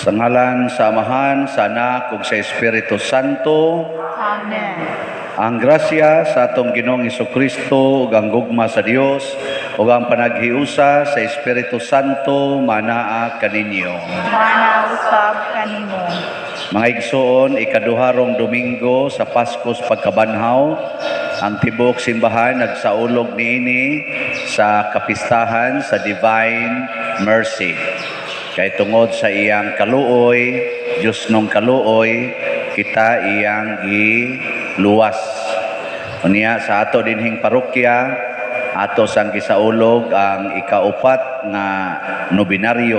Sa ngalan sa Amahan, sa Anak, ug sa Espiritu Santo. Amen. Ang grasya sa atong Ginoong Hesukristo ug ang gugma sa Dios ug ang panaghiusa sa Espiritu Santo manaa kaninyo. Manausab kanimo. Mga igsoon, ikaduharong Domingo sa Paskos Pagkabanhaw, ang tibok simbahan nagsaulog niini sa kapistahan sa Divine Mercy. Kay tungod sa iyang kaluoy, Diyos nung kaluoy, kita iyang giluwas. Unya sa ato dinhing parokya, ato sang gisaulog ang ikaupat nga nobinaryo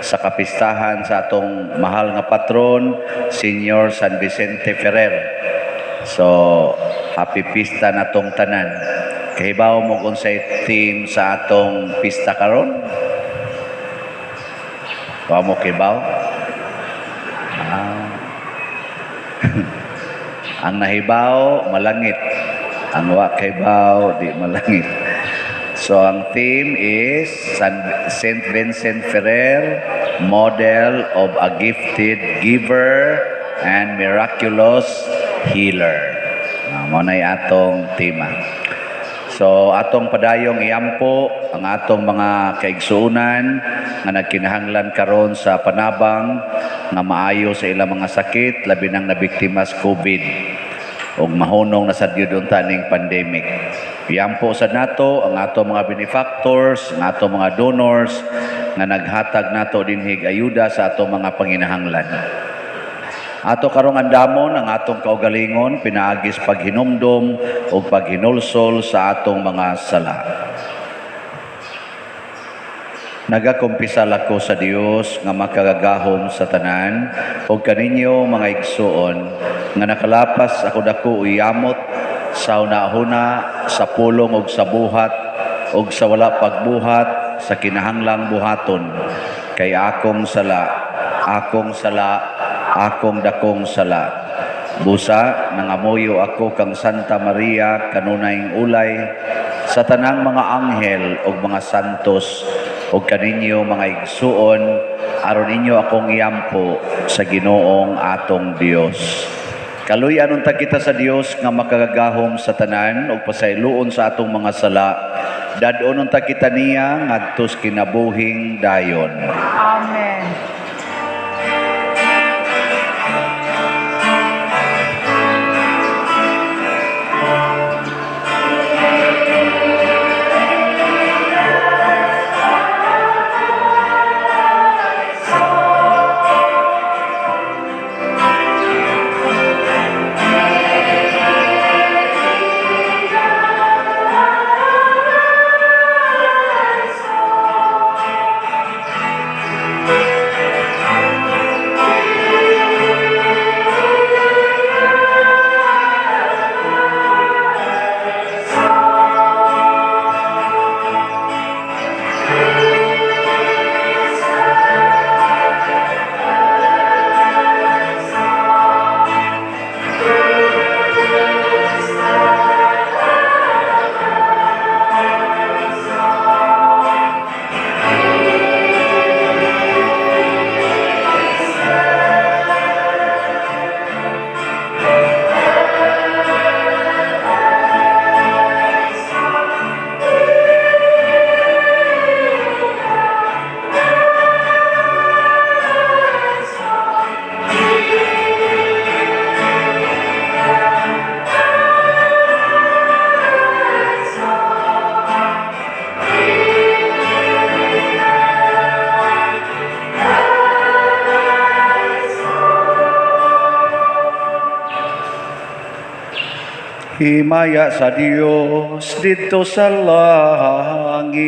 sa kapistahan sa atong mahal nga patron, Senior San Vicente Ferrer. So, happy pista na tong tanan. Kahibaw mo kung sa team sa atong pista karon? Wa mo kibaw? Ang nahibaw, malangit. Ang wa kibaw, di malangit. So, ang theme is Saint Vincent Ferrer, Model of a Gifted Giver and Miraculous Healer. Mao nay atong tema. So, atong padayong iampo ang atong mga kaigsuunan nga nagkinahanglan karon sa panabang nga maayo sa ilang mga sakit, labi nang nabiktima sa COVID ug mahunong na sa taning pandemic. Iampo sa nato ang atong mga benefactors, ang atong mga donors nga naghatag nato dinhig ayuda sa atong mga panginahanglan. Ato karong andamon ang atong kaugalingon pinaagis paghinumdom o paghinulsol sa atong mga sala. Nagakumpisal ako sa Dios nga makagagahom sa tanan o kaninyo mga igsuon nga nakalapas ako dako uyamot sa una-una sa pulong og sa buhat og sa wala pagbuhat sa kinahanglang buhaton kay akong sala akong dakong sala. Busa, nangamuyo ako kang Santa Maria, kanunayng ulay, sa tanang mga anghel o mga santos, o kaninyo mga igsuon, aron ninyo akong iyampo sa Ginoong atong Dios. Kaluy-anon ta kita sa Dios nga makagagahom sa tanan o pasayloon sa atong mga sala, dad-onon ta kita niya ngadtos kinabuhing dayon. Amen. Himaya sa Dios dito sa langit.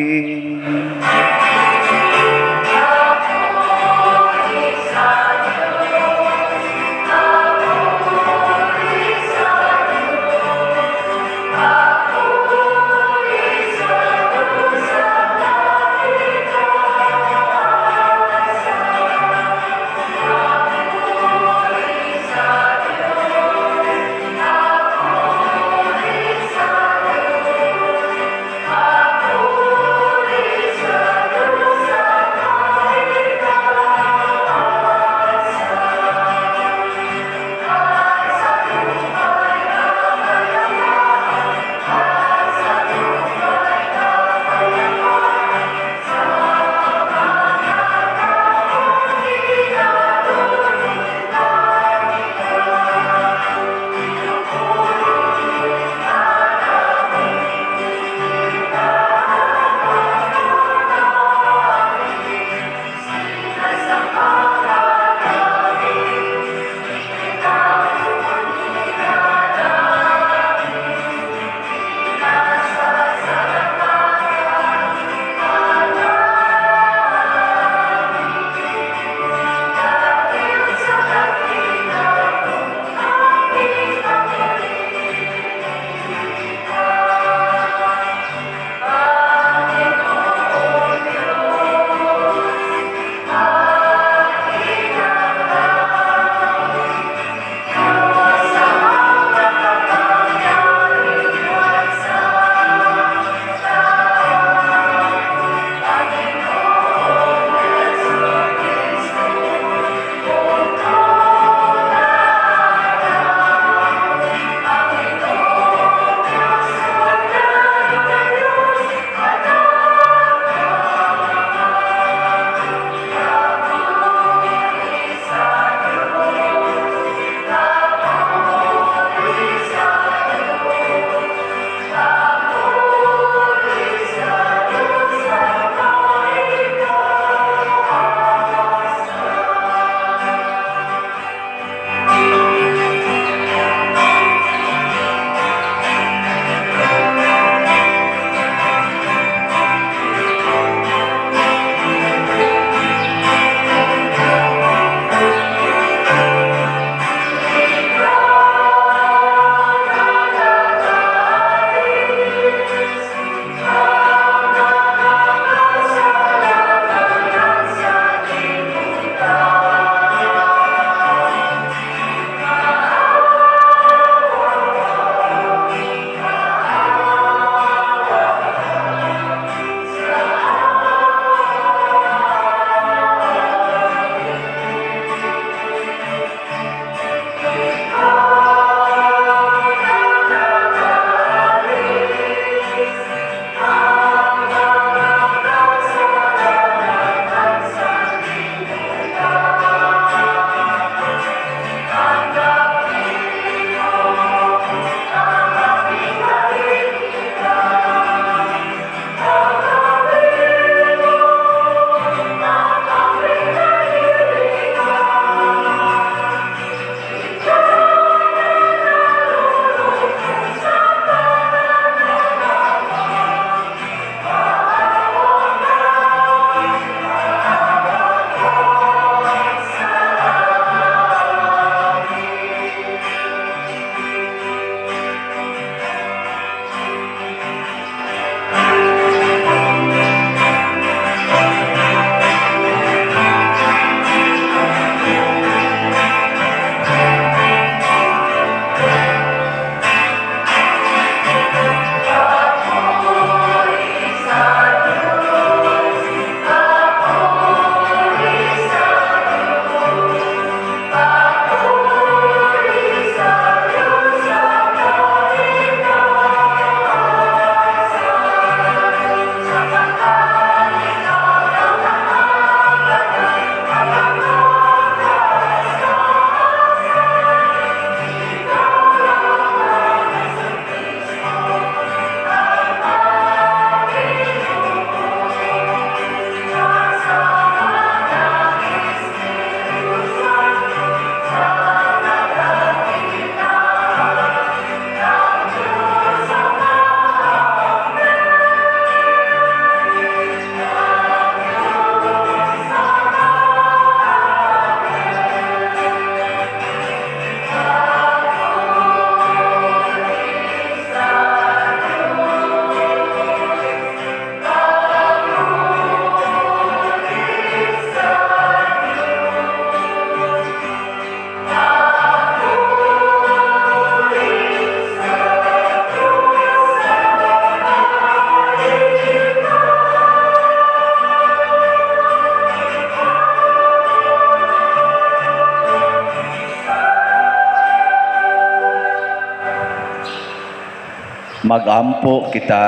Magampo kita,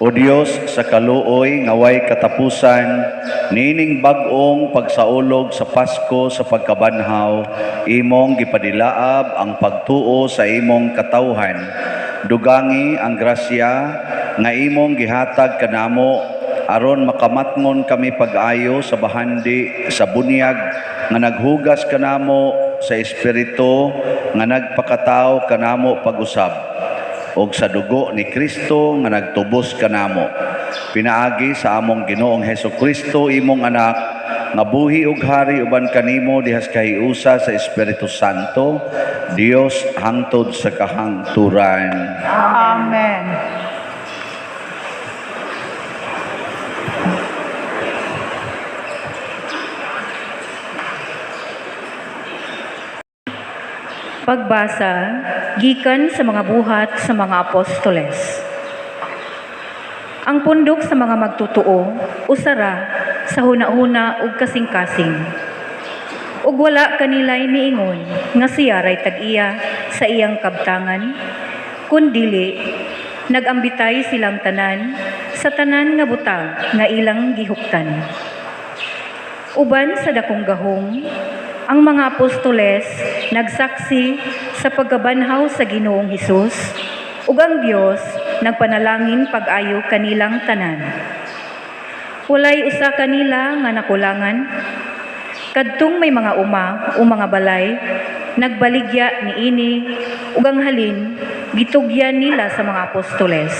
O Dios sa kaluoy nga way katapusan, nining bag-ong pagsaulog sa Pasko sa pagkabanhaw, imong gipadilaab ang pagtuo sa imong katawhan. Dugangi ang grasya nga imong gihatag kanamo aron makamatngon kami pag-ayo sa bahandi sa bunyag nga naghugas kanamo sa espiritu nga nagpakatao kanamo pag-usab og sa dugo ni Kristo nga nagtubos kanamo. Pinaagi sa among Ginoong Hesukristo imong anak nga buhi ug hari uban kanimo dihas kahiusa sa Espiritu Santo, Dios hangtod sa kahangturan. Amen. Pagbasa gikan sa mga buhat sa mga apostoles. Ang pundok sa mga magtutuo usara sa huna-huna ug kasing-kasing. Ug wala kanilay niingon nga siya ray tag-iya sa iyang kabtangan, kundili nagambitay silang tanan sa tanan nga butang nga ilang gihuptan. Uban sa dakong gahom, ang mga apostoles nagsaksi sa pagkabanhaw sa Ginoong Hesus ug ang Dios nagpanalangin pag-ayo kanilang tanan. Walay usa kanila nga nakulangan. Kadtong may mga uma o mga balay, nagbaligya niini ug ang halin gitugyan nila sa mga apostoles.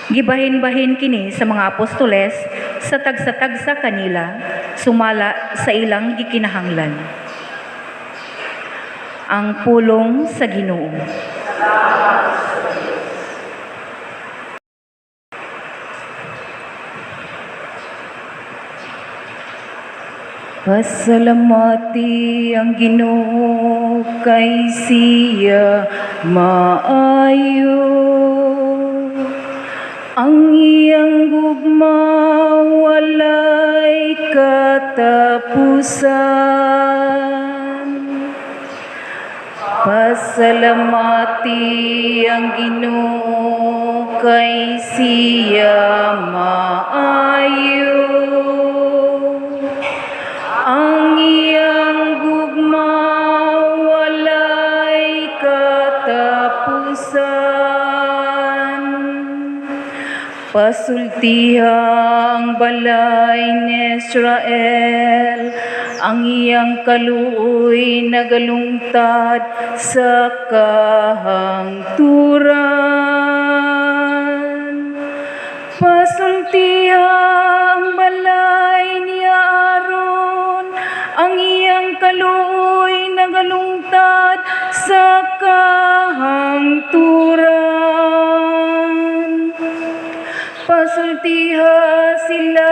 Gibahin-bahin kini sa mga apostoles sa tagsa-tagsa kanila, sumala sa ilang gikinahanglan. Ang pulong sa Ginoo. Pasalamati ang Ginoo kay siya maayo. Ang iyang gugma walay katapusan. Pasalamati ang Ginoo kay siya maayo. Ang iyang gugma walay katapusan. Pasultihang balay ni Israel, ang iyang kaluoy nagalungtad sa kahangturan. Pasultihang balay ni Aaron, ang iyang kaluoy nagalungtad sa kahangturan. Pasultiha sila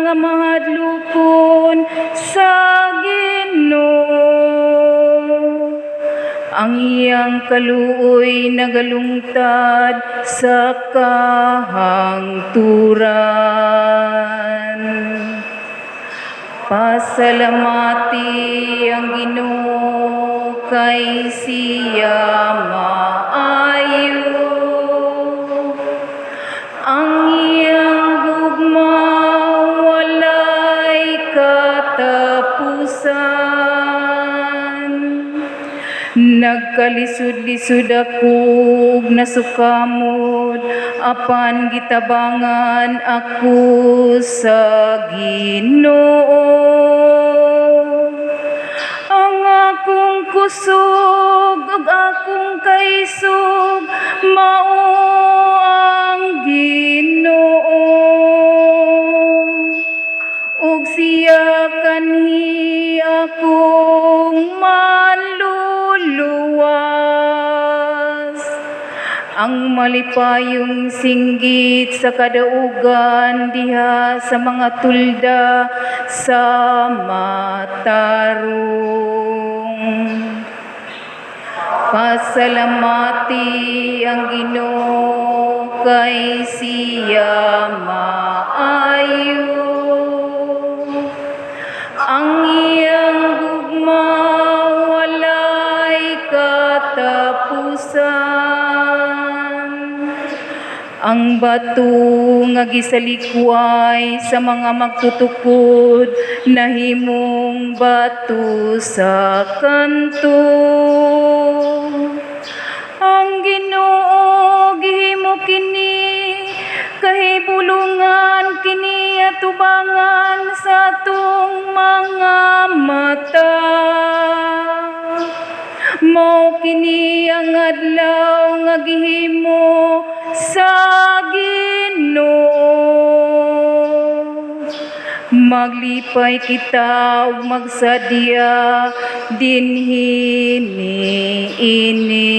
nga mahadlokon sa Ginoo. Ang iyang kaluoy nagalungtad sa kahangturan. Pasalamati ang Ginoo kay siya maayo. Ang iyang gugma walay katapusan. Nagkalisod-lisod ako nasukamod, apan gitabangan ako sa Ginoo. Ang akong kusog ug akong kaisog mao ang Ginoo. Ug siya kanhi akong maluluwas. Ang malipayong singgit sa kadaugan diha sa mga tulda sa matarong. Pasalamati ang Ginoo kay siya maayo. Ang iyang gugma walay katapusan. katapusan. Ang bato nga gisalikway sa mga magtutukod, nahimong bato sa kanto. Ang Ginoo gihimo kini kahibulungan kini atubangan sa atong mga mata. Mao kini ang adlaw nga gihimo sa Ginoo. Maglipay kita ug magsadya dinhi niini.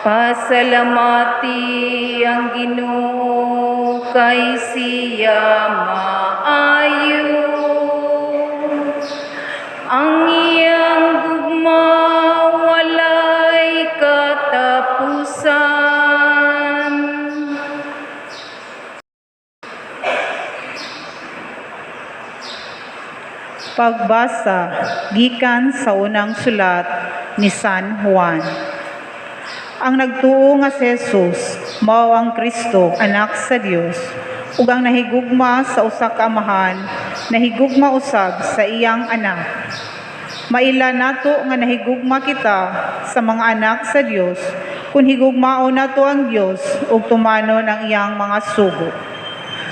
Pasalamati ang Ginoo kay siya maayo. Ang iyang gugma walay katapusan. Pagbasa gikan sa unang sulat ni San Juan. Ang nagtuo nga si Jesus mao ang Kristo, anak sa Dios, ug ang nahigugma sa usa ka amahan, nahigugma usab sa iyang anak. Maila nato nga nahigugma kita sa mga anak sa Dios, kung higugmao nato ang Dios ug tumanon ang iyang mga sugo.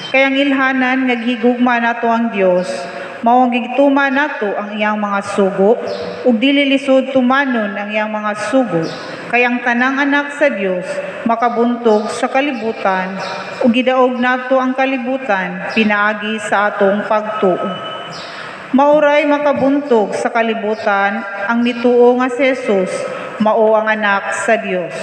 Kaya ang ilhanan nga gihigugma nato ang Dios, mao ang gigtuma nato ang iyang mga sugo, ug dili lisod tumanon ang iyang mga sugo. Kaya ang tanang anak sa Dios makabuntog sa kalibutan, ug gidaog nato ang kalibutan pinaagi sa atong pagtuo. Mauray makabuntog sa kalibutan ang nituo nga si Jesus, mao ang anak sa Dios.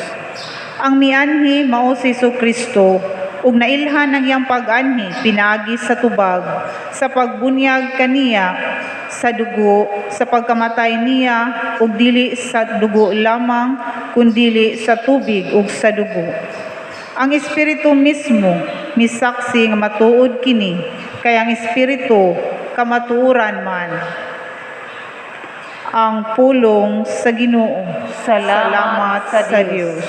Ang mianhi mao si Jesucristo, ug nailhan ang iyang pag-anhi pinaagi sa tubag, sa pagbunyag kaniya sa dugo, sa pagkamatay niya ug dili sa dugo lamang kundili sa tubig ug sa dugo. Ang Espiritu mismo misaksi nga matuod kini, kay ang Espiritu kamatuoran man. Ang pulong sa Ginoo. Salamat sa Dios.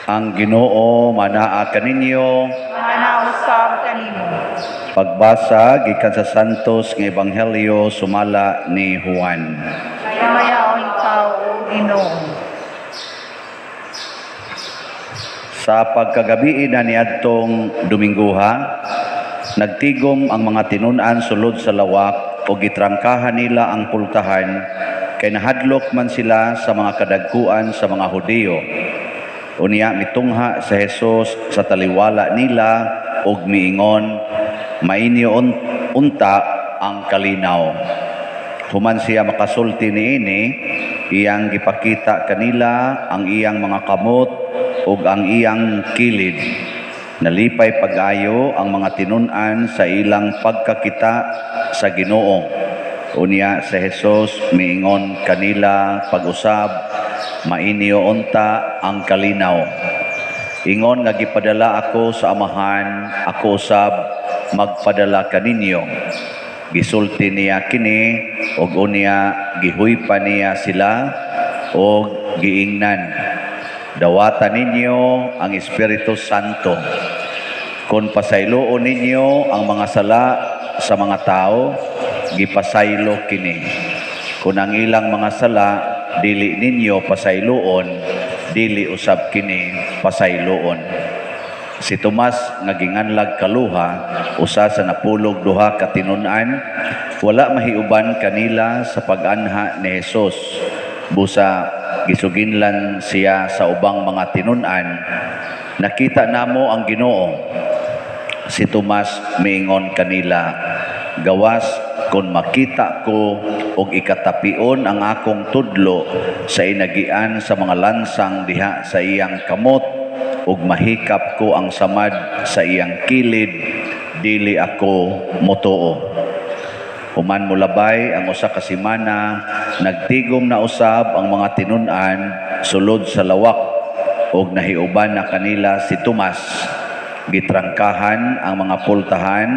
Ang Ginoo manaa kaninyo. Manausab kanimo. Pagbasa gikan sa Santos nga Ebanghelyo sumala ni Juan. Mayaon ikaw, O Ginoo. Sa pagkagabi na niadtong Dominguha, nagtigom ang mga tinun-an sulod sa lawak o gitrangkahan nila ang pultahan kay nahadlok man sila sa mga kadagkuan sa mga Hudiyo. Unya mitungha sa Hesus sa taliwala nila ug miingon, mainyo unta ang kalinaw. Human siya makasulti niini, iyang gipakita kanila ang iyang mga kamot ug ang iyang kilid. Nalipay pag-ayo ang mga tinun-an sa ilang pagkakita sa Ginoo. Unya sa Hesus miingon kanila pag-usab, mainyo unta ang kalinaw. Ingon nga gipadala ako sa amahan, ako usab magpadala kaninyo. Gisulti niya kini, og unya gihuypa niya sila, og giingnan. Dawatan ninyo ang Espiritu Santo. Kung pasayloon ninyo ang mga sala sa mga tao, gipasaylo kini. Kung ang ilang mga sala, dili ninyo pasayloon, dili usab kini pasayloon. Si Tomas nga ginganlag kaluha, usa sa napulog duha ka tinun-an, wala mahiuban kanila sa pag-anha ni Hesus. Busa gisuginlan siya sa ubang mga tinun-an, nakita namo ang Ginoo. Si Tomas miingon kanila, gawas kung makita ko og ikatapion ang akong tudlo sa inagian sa mga lansang diha sa iyang kamot, ug mahikap ko ang samad sa iyang kilid, dili ako motuo. Human mulabay ang usa ka semana, nagtigom na usab ang mga tinun-an sulod sa lawak, ug nahiuban na kanila si Tomas. Gitrangkahan ang mga pultahan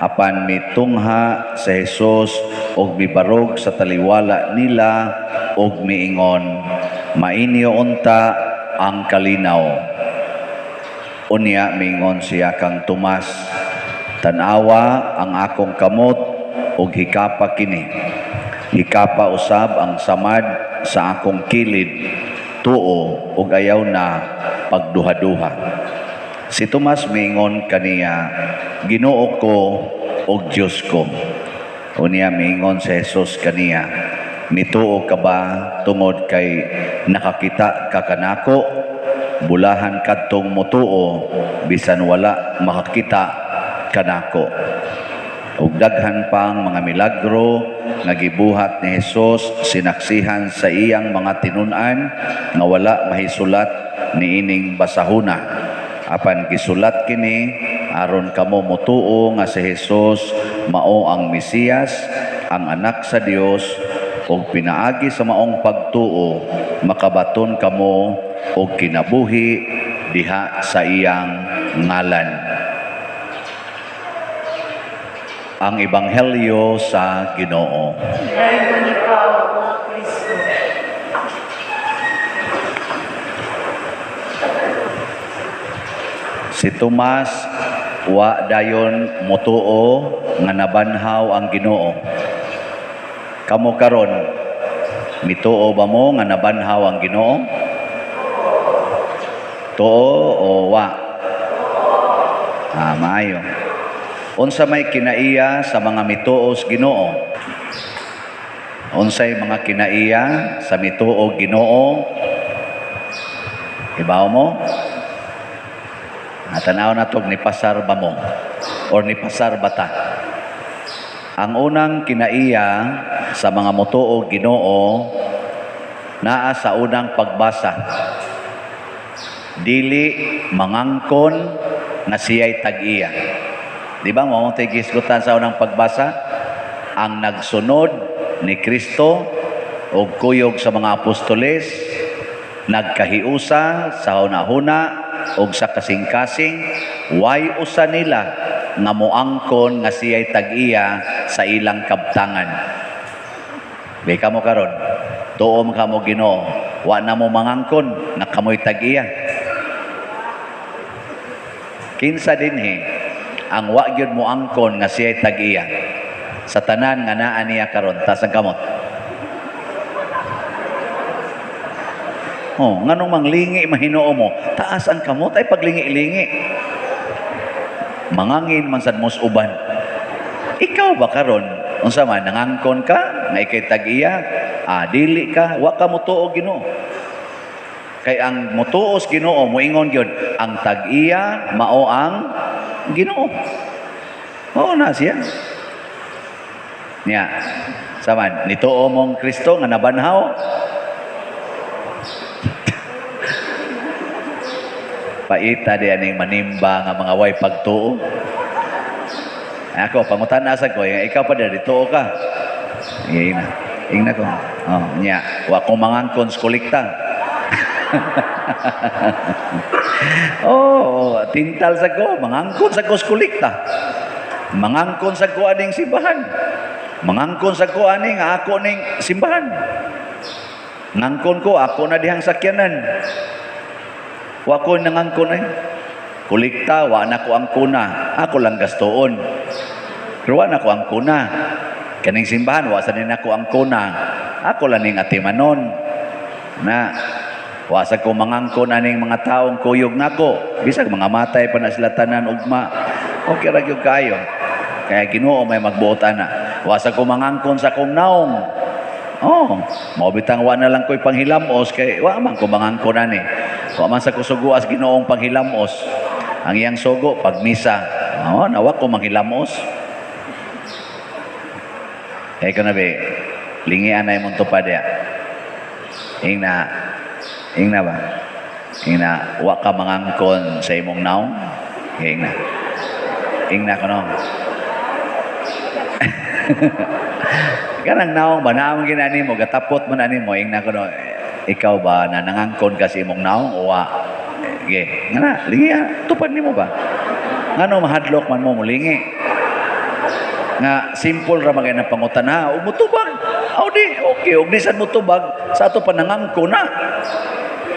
apan mitungha sa Hesus ug mibarog sa taliwala nila ug miingon, mainyo unta ang kalinaw. Unya mingon siya kang Tomas, tanawa ang akong kamot ug hikapa kini. Hikapa usab ang samad sa akong kilid, tuo ug ayaw na pagduha-duha. Si Tomas mingon kaniya, Ginoo ko ug Dios ko. Unya mingon si Jesus kaniya, mituo ka ba tungod kay nakakita ka kanako? Bulahan kadtong motuo bisan wala makakita kanako. Ug daghan pang mga milagro nga gibuhat ni Hesus sinaksihan sa iyang mga tinun-an nga wala mahisulat niining basahona. Apan gisulat kini aron kamo motuo nga si Hesus mao ang Mesiyas, ang anak sa Dios, ug pinaagi sa maong pagtuo makabaton kamo og kinabuhi diha sa iyang ngalan. Ang Ebanghelyo sa Ginoo. Dahil ni ikaw, O Kristo. Si Tomas wa dayon motuo nga nabanhaw ang Ginoo. Kamo karon mituo ba mo nga nabanhaw ang Ginoo? Tuo o wa? Maayo. Unsa may kinaiya sa mga mituos Ginoo? Unsay mga kinaiya sa mituo Ginoo? Ibaw mo? Tanaw na to, ni pasar ba mo? Or ni pasar ba ta? Ang unang kinaiya sa mga mutuo Ginoo naa sa unang pagbasa. Dili mangangkon na siya'y tag-iya. Di ba mo tayo gisgutan sa unang pagbasa? Ang nagsunod ni Kristo o kuyog sa mga apostoles, nagkahiusa sa hunahuna o sa kasing-kasing, way usa nila nga moangkon nga siya'y tag-iya sa ilang kabtangan. Di ka mo karon, tuom ka mo Ginoo, wa na mo mangangkon, na kamoy tag-iya. Kinsa dinhi ang wa gyud mo angkon nga siya'y tag-iya sa tanan nga naa niya karon tas ang kamot. Nganong manglingi mahinoo mo, taas ang kamot ay paglingi-lingi. Mangangin man sad mos uban. Ikaw ba karon unsa man nangangkon ka nga ikay tag-iya? Dili ka, wa ka motuo Ginoo. Kay ang motuos Ginoo moingon gyud ang tag-iya mao ang Ginoo. Mao na siya. Nya, saman nituo mong Kristo nga nabanhaw. Paita di aning manimba nga mga way pagtuo. Ako pangutan asa ko, ikaw pa dito ka. Ingna ko. Nya, wa ko mangangkon sa kolekta. Oh, tintal sa ko, mangangkon sa ko kulikta. Mangangkon sa ko aning simbahan. Mangangkon sa ko aning ako ning simbahan. Ngangkon ko ako na dihang sakyanan. Wa ko nangangkon ay. Kulikta, wa na ko ang kuna. Ako lang gastoon. Pero wa na ko ang kuna. Kaning simbahan, wa sa din ako ang kuna. Ako lang ning atimanon. Na, wa sa ko mangangkon aning mga taong kuyog nako. Bisag mga matay pa na sila tanan ugma. Okay ra gyud kayo. Kaya Ginoo may magbuot ana. Wa sa ko mangangkon sa kong naong. Oh, mao bitang wa na lang ko'y panghilamos kay wa man ko mangangkon ani. Wa man sa kusugo as Ginoong panghilamos. Ang iyang sugo pag misa. Oh, nawa ko manghilamos. Kaya ko na be, lingian na imong tupad ya. Ingna ba? Ingna, wa ka mangangkon sa imong naong. Ingna ko no. Kanang naong ba naong ginani mo, gatapot mo na ni mo, ingna ko no. Ikaw ba na nangangkon ka sa imong naong o wa? Okay. Nga na, lingi tupad ni mo ba? Nga no, mahadlok man mo, mulingi. Nga, simple ra magay na pangutan ha. O mutubag. O di, okay. O di saan mutubag, sa ato pa nangangkon na.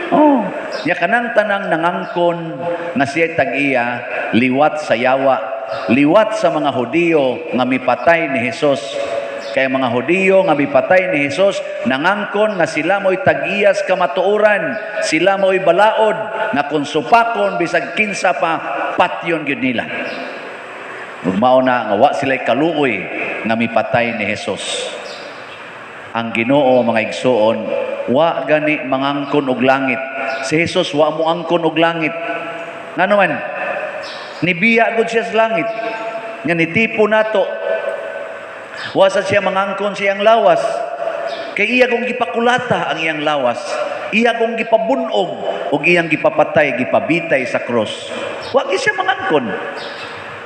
Oh, ya kanang tanang nangangkon nga siya tag-iya, liwat sa yawa. Liwat sa mga Hudiyo nga mipatay ni Hesus. Kaya mga Hudiyo nga mipatay ni Hesus, nangangkon nga sila mo'y tag-iyas kamatuoran, sila mo'y balaod, nga kung supakon, bisag kinsa pa, patyon yun nila. Mao na nga wa sila'y kaluoy nga mipatay ni Hesus. Ang Ginoo mga igsoon, wa gani mangangkon og langit. Si Hesus wa mo angkon og langit. Ngano man? Nibiya gud siya sa langit. Nga nitipo nato. Wa sa siya mangangkon siyang lawas. Kay iya kong gipakulata ang iyang lawas. Iya kong gipabunog ug iyang gipapatay, gipabitay sa cross. Wa gyud siya mangangkon.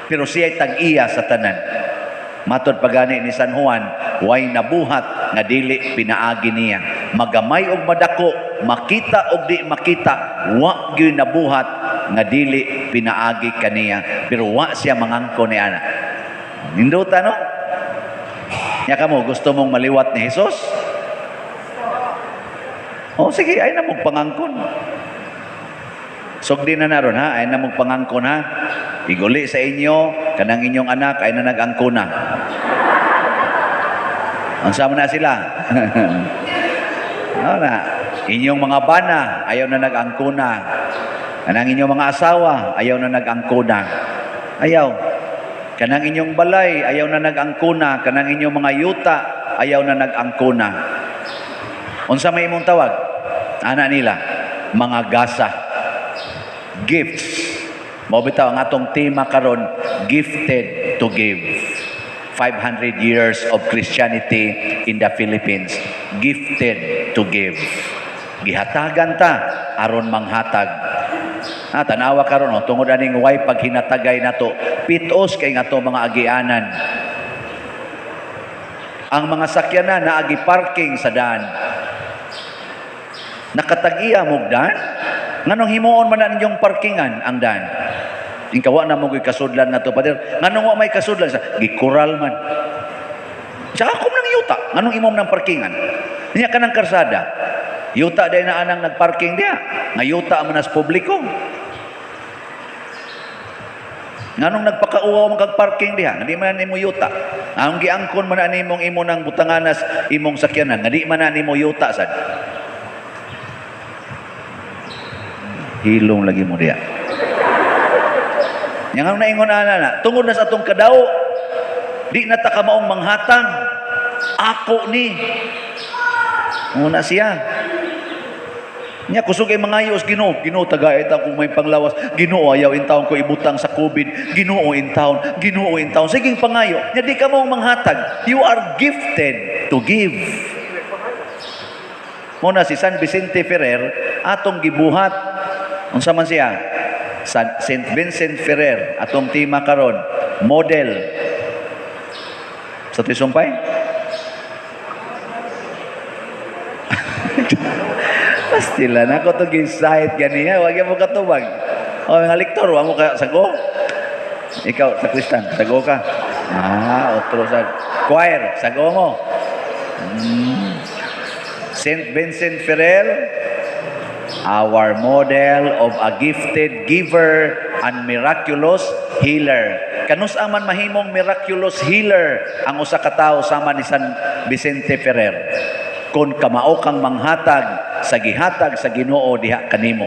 Pero siya tag-iya sa tanan. Matod pagani ni San Juan, way nabuhat nga dili pinaagi niya. Magamay og madako, makita og di makita, wa gyud nabuhat nga dili pinaagi kaniya. Pero wa siya mangangkon ni ana. Ninduta no? Nya kamo gusto mong maliwat ni Hesus? Oh sige, ay na mong pangangkon. Sugdi na naron ha, ay na mong pangangkon ha. Iguli sa inyo, kanang inyong anak ay na nag-angkona. Ansama na sila. No, na. Inyong mga bana, ayaw na nag-angkona. Kanang inyong mga asawa, ayaw na nag-angkona. Ayaw. Kanang inyong balay, ayaw na nag-angkona. Kanang inyong mga yuta, ayaw na nag-angkona. Unsa may imong tawag? Ana nila, mga gasa. Gifts. Mao bitaw ang atong tema karon, gifted to give. 500 years of Christianity in the Philippines. Gifted to give. Gihatagan ta aron manghatag. Tanawa karon tungod aning way paghinatagay nato, pitos kay ngato mga agianan. Ang mga sakyanan na agi parking sa daan. Nakatag-iya mo daan? Nganong himuon man na ninyong parkingan ang daan? Ingkawa na mo kasudlan na to, Pader. Nganong wa may kasudlan sa gikural man. Sa akom nang yuta, nganong imom ng parkingan? Niya ka ng karsada. Yuta day na anang nagparking dia. Nga yuta man as publiko. Nganong nagpakauwaw mo kag parking diha? Nga di man nimo yuta. Ang giangkon man na nimong imo nang butanganas imong sakyanan. Nga di man na nimo yuta sad. Hilong lagi mo diya. Yang ang naingon na, tungod na sa atong kadaw, di na ta ka maong manghatang. Ako ni. Muna siya. Nya kusog ay mangayos Ginoo, Ginoo tagay ta kung may panglawas. Ginoo ayaw in taon ko ibutang sa COVID. Ginoo in taon, Ginoo in taon. Sige pangayo. Nya di ka maong manghatag. You are gifted to give. Muna si San Vicente Ferrer atong gibuhat. Unsa man siya? St. Vincent Ferrer atong tema karon, model sa tisumpay. Pastilan ako to gisahit ganiya, wag mo katubag. O nga lektor, wa mo ka sago. Ikaw sa Kristan, sago ka. Otro sa choir, sago mo. Saint Vincent Ferrer, our model of a gifted giver and miraculous healer. Kanus man mahimong miraculous healer ang usa ka tawo sama ni San Vicente Ferrer. Kung kamao kang manghatag sa gihatag sa Ginoo diha kanimo.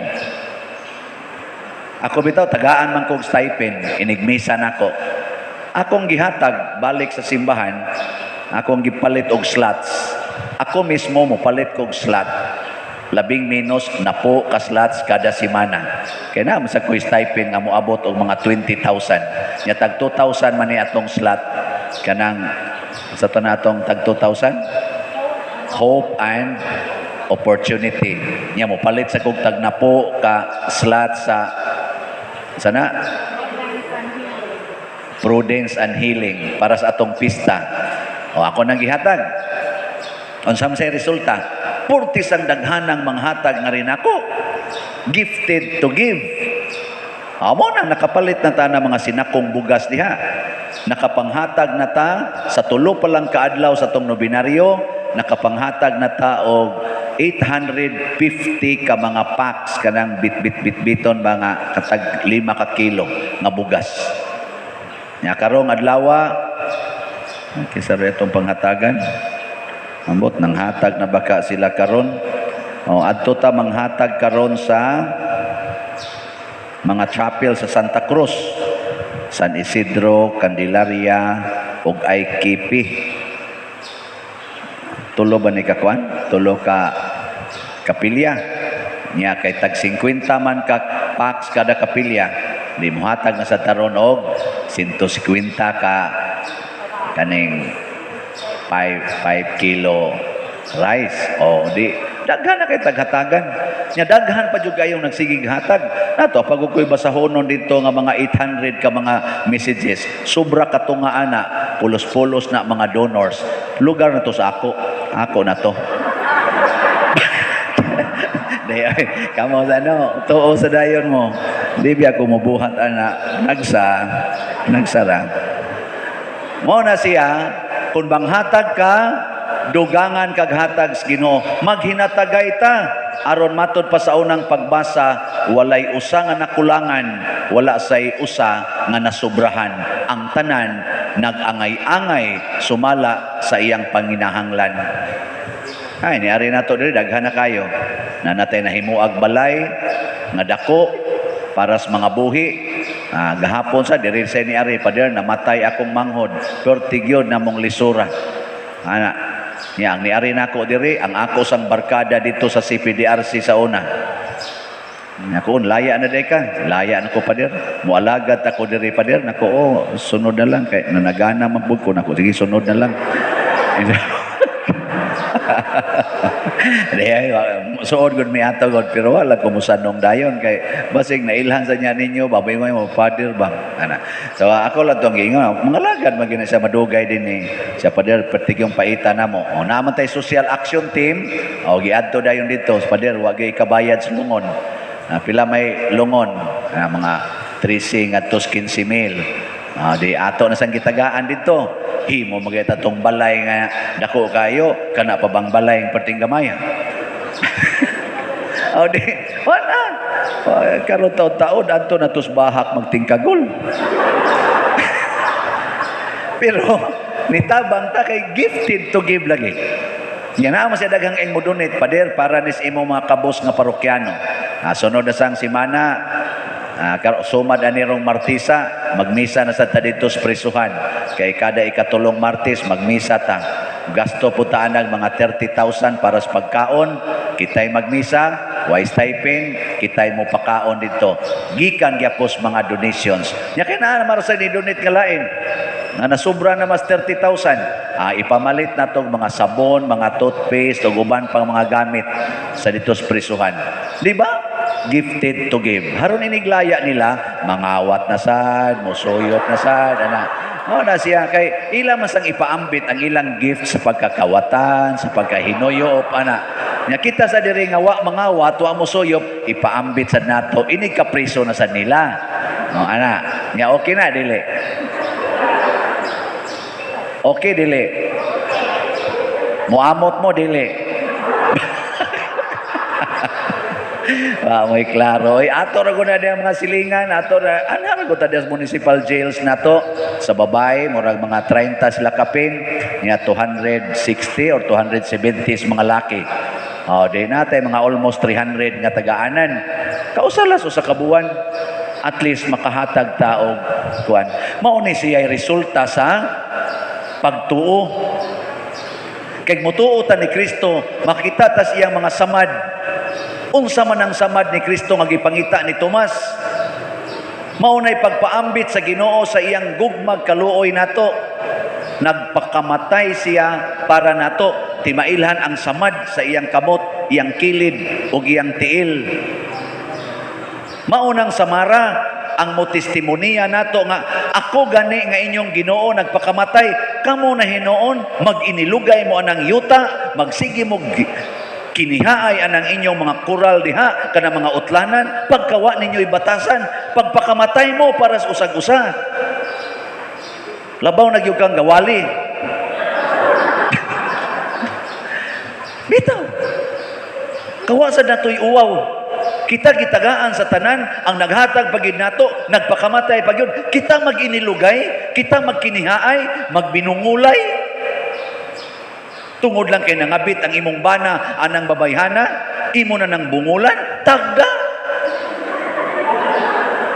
Ako bitaw tagaan man kog stipend, inigmisa nako. Akong gihatag balik sa simbahan, akong gipalit og slots. Ako mismo mo palit kog slot. 10 na po ka slots kada semana. Kaya na sa ko'y stipend nga moabot og mga 20,000. Nya tag 2,000 man ni atong slot. Kanang sa tanatong tag 2,000 hope and opportunity. Nya mo palit sa kog tag na po ka slot sa sana prudence and healing para sa atong pista. O ako nang gihatag. Unsam say resulta? Purtis ang daghanang manghatag nga rin ako. Gifted to give. Amo na nakapalit na ta na mga sinakong bugas diha. Nakapanghatag na ta sa tulo pa lang kaadlaw sa tong nobinaryo, nakapanghatag na ta og 850 ka mga packs kanang bit-biton mga katag 5 ka kilo nga bugas. Nya karong adlaw kisa retong panghatagan. Ambot nang hatag na baka sila karon. Adto ta manghatag karon sa mga chapel sa Santa Cruz, San Isidro, Candelaria ug IKP. Tulo ba ni kakuan? Tulo ka kapilya. Nya kay tag 50 man ka packs kada kapilya. Di mo hatag na sa taron og 150 ka kaning 5 kilo rice. Di daghan na kay taghatagan. Nya daghan pa jud kayong nagsigig hatag. Nato pag ko'y basahonon dito nga mga 800 ka mga messages. Sobra katungaan na pulos-pulos na mga donors. Lugar na to sa ako. Ako na to. Kamo sa tuo sa dayon mo. Di biya ko mubuhat ana nagsara. Mo na siya kung banghatag ka, dugangan kag hatag sa Ginoo, maghinatagay ta aron matud pa sa unang pagbasa, walay usa nga nakulangan, wala say usa nga nasubrahan. Ang tanan nag-angay-angay sumala sa iyang panginahanglan. Ay, niari na to diri daghan na kayo. Na natay nahimuag balay nga dako para sa mga buhi. Gahapon sa diri sa niari pader namatay akong manghod. Pero tigyod na mong lisura. Ang niari nako diri ang ako sang barkada dito sa CPDRC sa una. Ako laya na day ka. Laya na ko pader. Mualagad ako diri pader nako sunod na lang kay nanagana magbug ko nako. Sige sunod na lang. Suod gud mi ato gud pero wala ko musanong dayon kay basig nailhan sa nya ninyo babay mo pader ba ana. So ako lang tong gingon mga lagad magina sa madugay din ni sa pader pertigyong paita namo. Naman tay social action team giadto dayon dito sa pader wa gyud kabayad sa lungon. Pila may lungon mga 13 at 15,000. Di ato na sang gitagaan dito. Himo magayta tong balay nga dako kayo kana pa bang balay ang perting gamay. Di wala. Karon taon adto na tus bahak magtingkagol. Pero nitabang ta kay gifted to give lagi. Yan na mas daghang ing modonate pader para nis imo mga kabos nga parokyano. Sunod na sang semana sumad anirong Martisa, magmisa na sa dito sa prisuhan. Kay kada ikatulong Martes, magmisa ta. Gasto po taanag mga 30,000 para sa pagkaon. Kitay magmisa, way stipend, kitay mo pakaon dito. Gikan gyapos mga donations. Nya kay naa marasa ni donate nga lain. Nga nasubra na mas 30,000. Ipamalit na tong mga sabon, mga toothpaste, o uban pang mga gamit sa dito sa prisuhan. Di ba? Gifted to give. Haron iniglaya nila, mangawat na sad, musuyot na sad, na siya kay ila mas ang ipaambit ang ilang gift sa pagkakawatan, sa pagkahinuyo, Nya kita sa diri nga wa mangawa tuwa mo suyop ipaambit sad nato ini ka priso na sad nila. No ana, nya okay na dili. Okay dili. Muamot mo dili. Mo'y klaro. Ato ra gud na diya mga silingan, ato ra ana ra gud ta diya sa municipal jails nato sa babae murag mga 30 sila kapin, nya 260 or 270 is mga laki. Di natay mga almost 300 nga tagaanan. Kausalas usa ka buwan at least makahatag taog kuan. Mao ni siya resulta sa pagtuo. Kay mutuo ta ni Kristo, makita ta siyang mga samad. Unsa man ang samad ni Kristo nga gipangita ni Tomas. Maunay pagpaambit sa Ginoo sa iyang gugmag kaluoy nato. Nagpakamatay siya para nato. Timailhan ang samad sa iyang kamot, iyang kilid ug iyang tiil. Maunang samara ang motestimonya nato nga ako gani nga inyong Ginoo nagpakamatay, kamo na hinuon mag-inilugay mo anang yuta, magsige mo kinihaay anang inyong mga kural diha kana mga utlanan, pagkawa ninyo ibatasan, pagpakamatay mo para sa usag-usa. Labaw nagyug kang gawali. Bitaw. Kawa sa natoy uwaw. Kita gitagaan sa tanan ang naghatag pagid nato, nagpakamatay pagyud. Kita mag-inilugay, kita magkinihaay, magbinungulay. Tungod lang kay nangabit ang imong bana anang babayhana, imo na nang bungulan, tagda.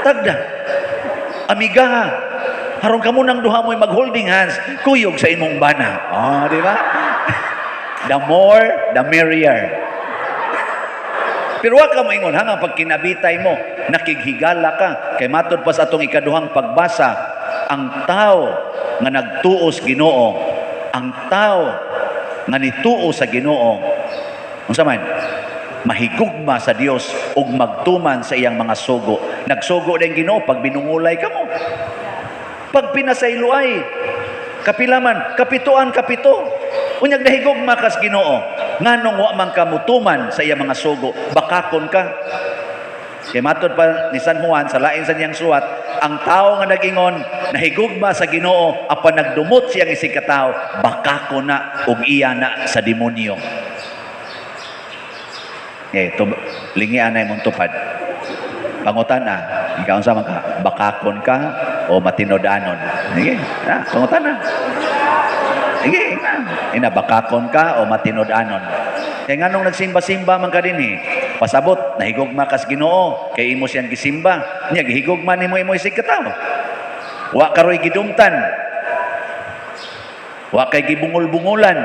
Tagda. Amiga, harong kamo nang duha mo'y mag-holding hands, kuyog sa imong bana. Di ba? The more, the merrier. Pero wa ka moingon hanga pag kinabitay mo, nakighigala ka. Kay matod pa sa atong ikaduhang pagbasa, ang tao nga nagtuos Ginoo, ang tao nga nituo sa Ginoo, unsa man, mahigugma sa Dios ug magtuman sa iyang mga sugo. Nagsugo din Ginoo pag binungulay kamo. Pag pinasayloay, kapilaman, kapito. Unyag nahigugma kas Ginoo, nganong wa man ka mutuman sa iyang mga sugo, bakakon ka. Kay matod pa ni San Juan sa lain sa niyang suwat, ang tao nga nag-ingon nahigugma sa Ginoo apan nagdumot siyang isig ka tao, bakakon na ug iya na sa demonyo. Lingian na imong tupad. Pangutan na, ikaw sa ka, bakakon ka o matinodanon. Sige, pangutan na. Sige, bakakon ka o matinodanon. Kaya nga nung nagsimba-simba man ka din pasabot, nahigugma kas Ginoo, kay imo siyang gisimba. Niya, gihigugma ni mo imo isig ka tao. Wa karoy gidumtan. Wa kay gibungol-bungulan.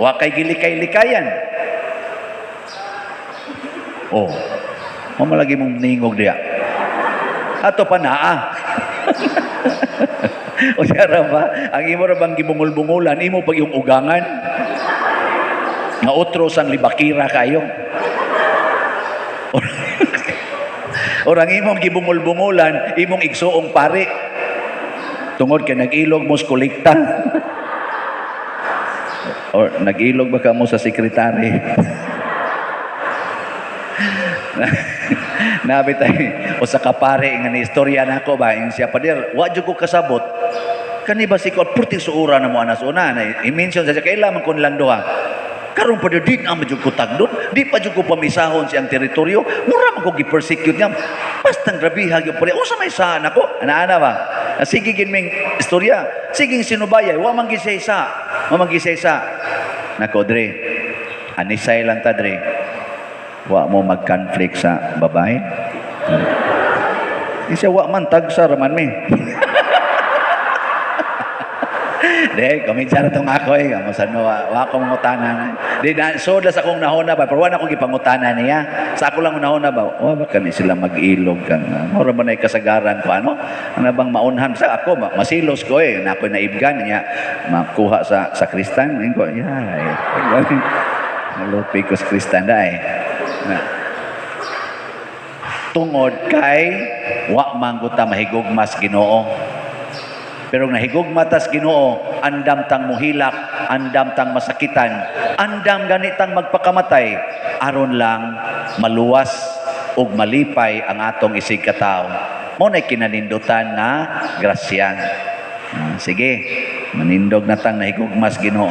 Wa kay gilikay-likayan. Mamalagi mong ningog diya. Ato pa naa. O siya ba? Ang imo ra bang gibungol-bungulan, imo pag yung ugangan. Nga utros ang libakira kayo. Orang imong gibungol-bungulan, imong igsuong pare. Tungod kay nag-ilog mo sa kolekta. Or nag-ilog ba ka mo sa sekretary? Nabi tayo, o sa kapare nga ni istorya na ako ba, yung siya pa dir, wadyo ko kasabot, kani ba si ko, purti suura na mo anas una, i-mention sa siya, kailangan ko nilang doha, karong pa di na medyo ko tagdon, di pa dyo ko pamisahon siyang teritoryo, mura man ko gi-persecute niya, bastang grabiha, o sa may saan ako, ana ba, sige ginming istorya, sige sinubayay, wamang gisaysa, nako dre, anisay lang ta dre, wa mo mag-conflict sa babae. Di siya wa man tagsa raman mi. Di, kuminsa na itong ako Kamo sa no, wa akong mangutanan. Di, sodas akong nahuna ba, pero wala akong ipangutanan niya. Sa ako lang nahuna ba, ba kani sila mag-ilog kang, mura ba na kasagaran ko, ano? Ano bang maunhan sa ako, masilos ko na ako naibgan niya, makuha sa sakristan. Ko, malupi ko sa kristan tungod kay wa man guta mahigugmas Ginoo. Pero nahigugma tas Ginoo, andam tang muhilak, andam tang masakitan, andam ganitang magpakamatay, aron lang maluwas ug malipay ang atong isig katawo. Mo na kinanindutan na grasya. Sige, manindog na tang nahigugmas Ginoo.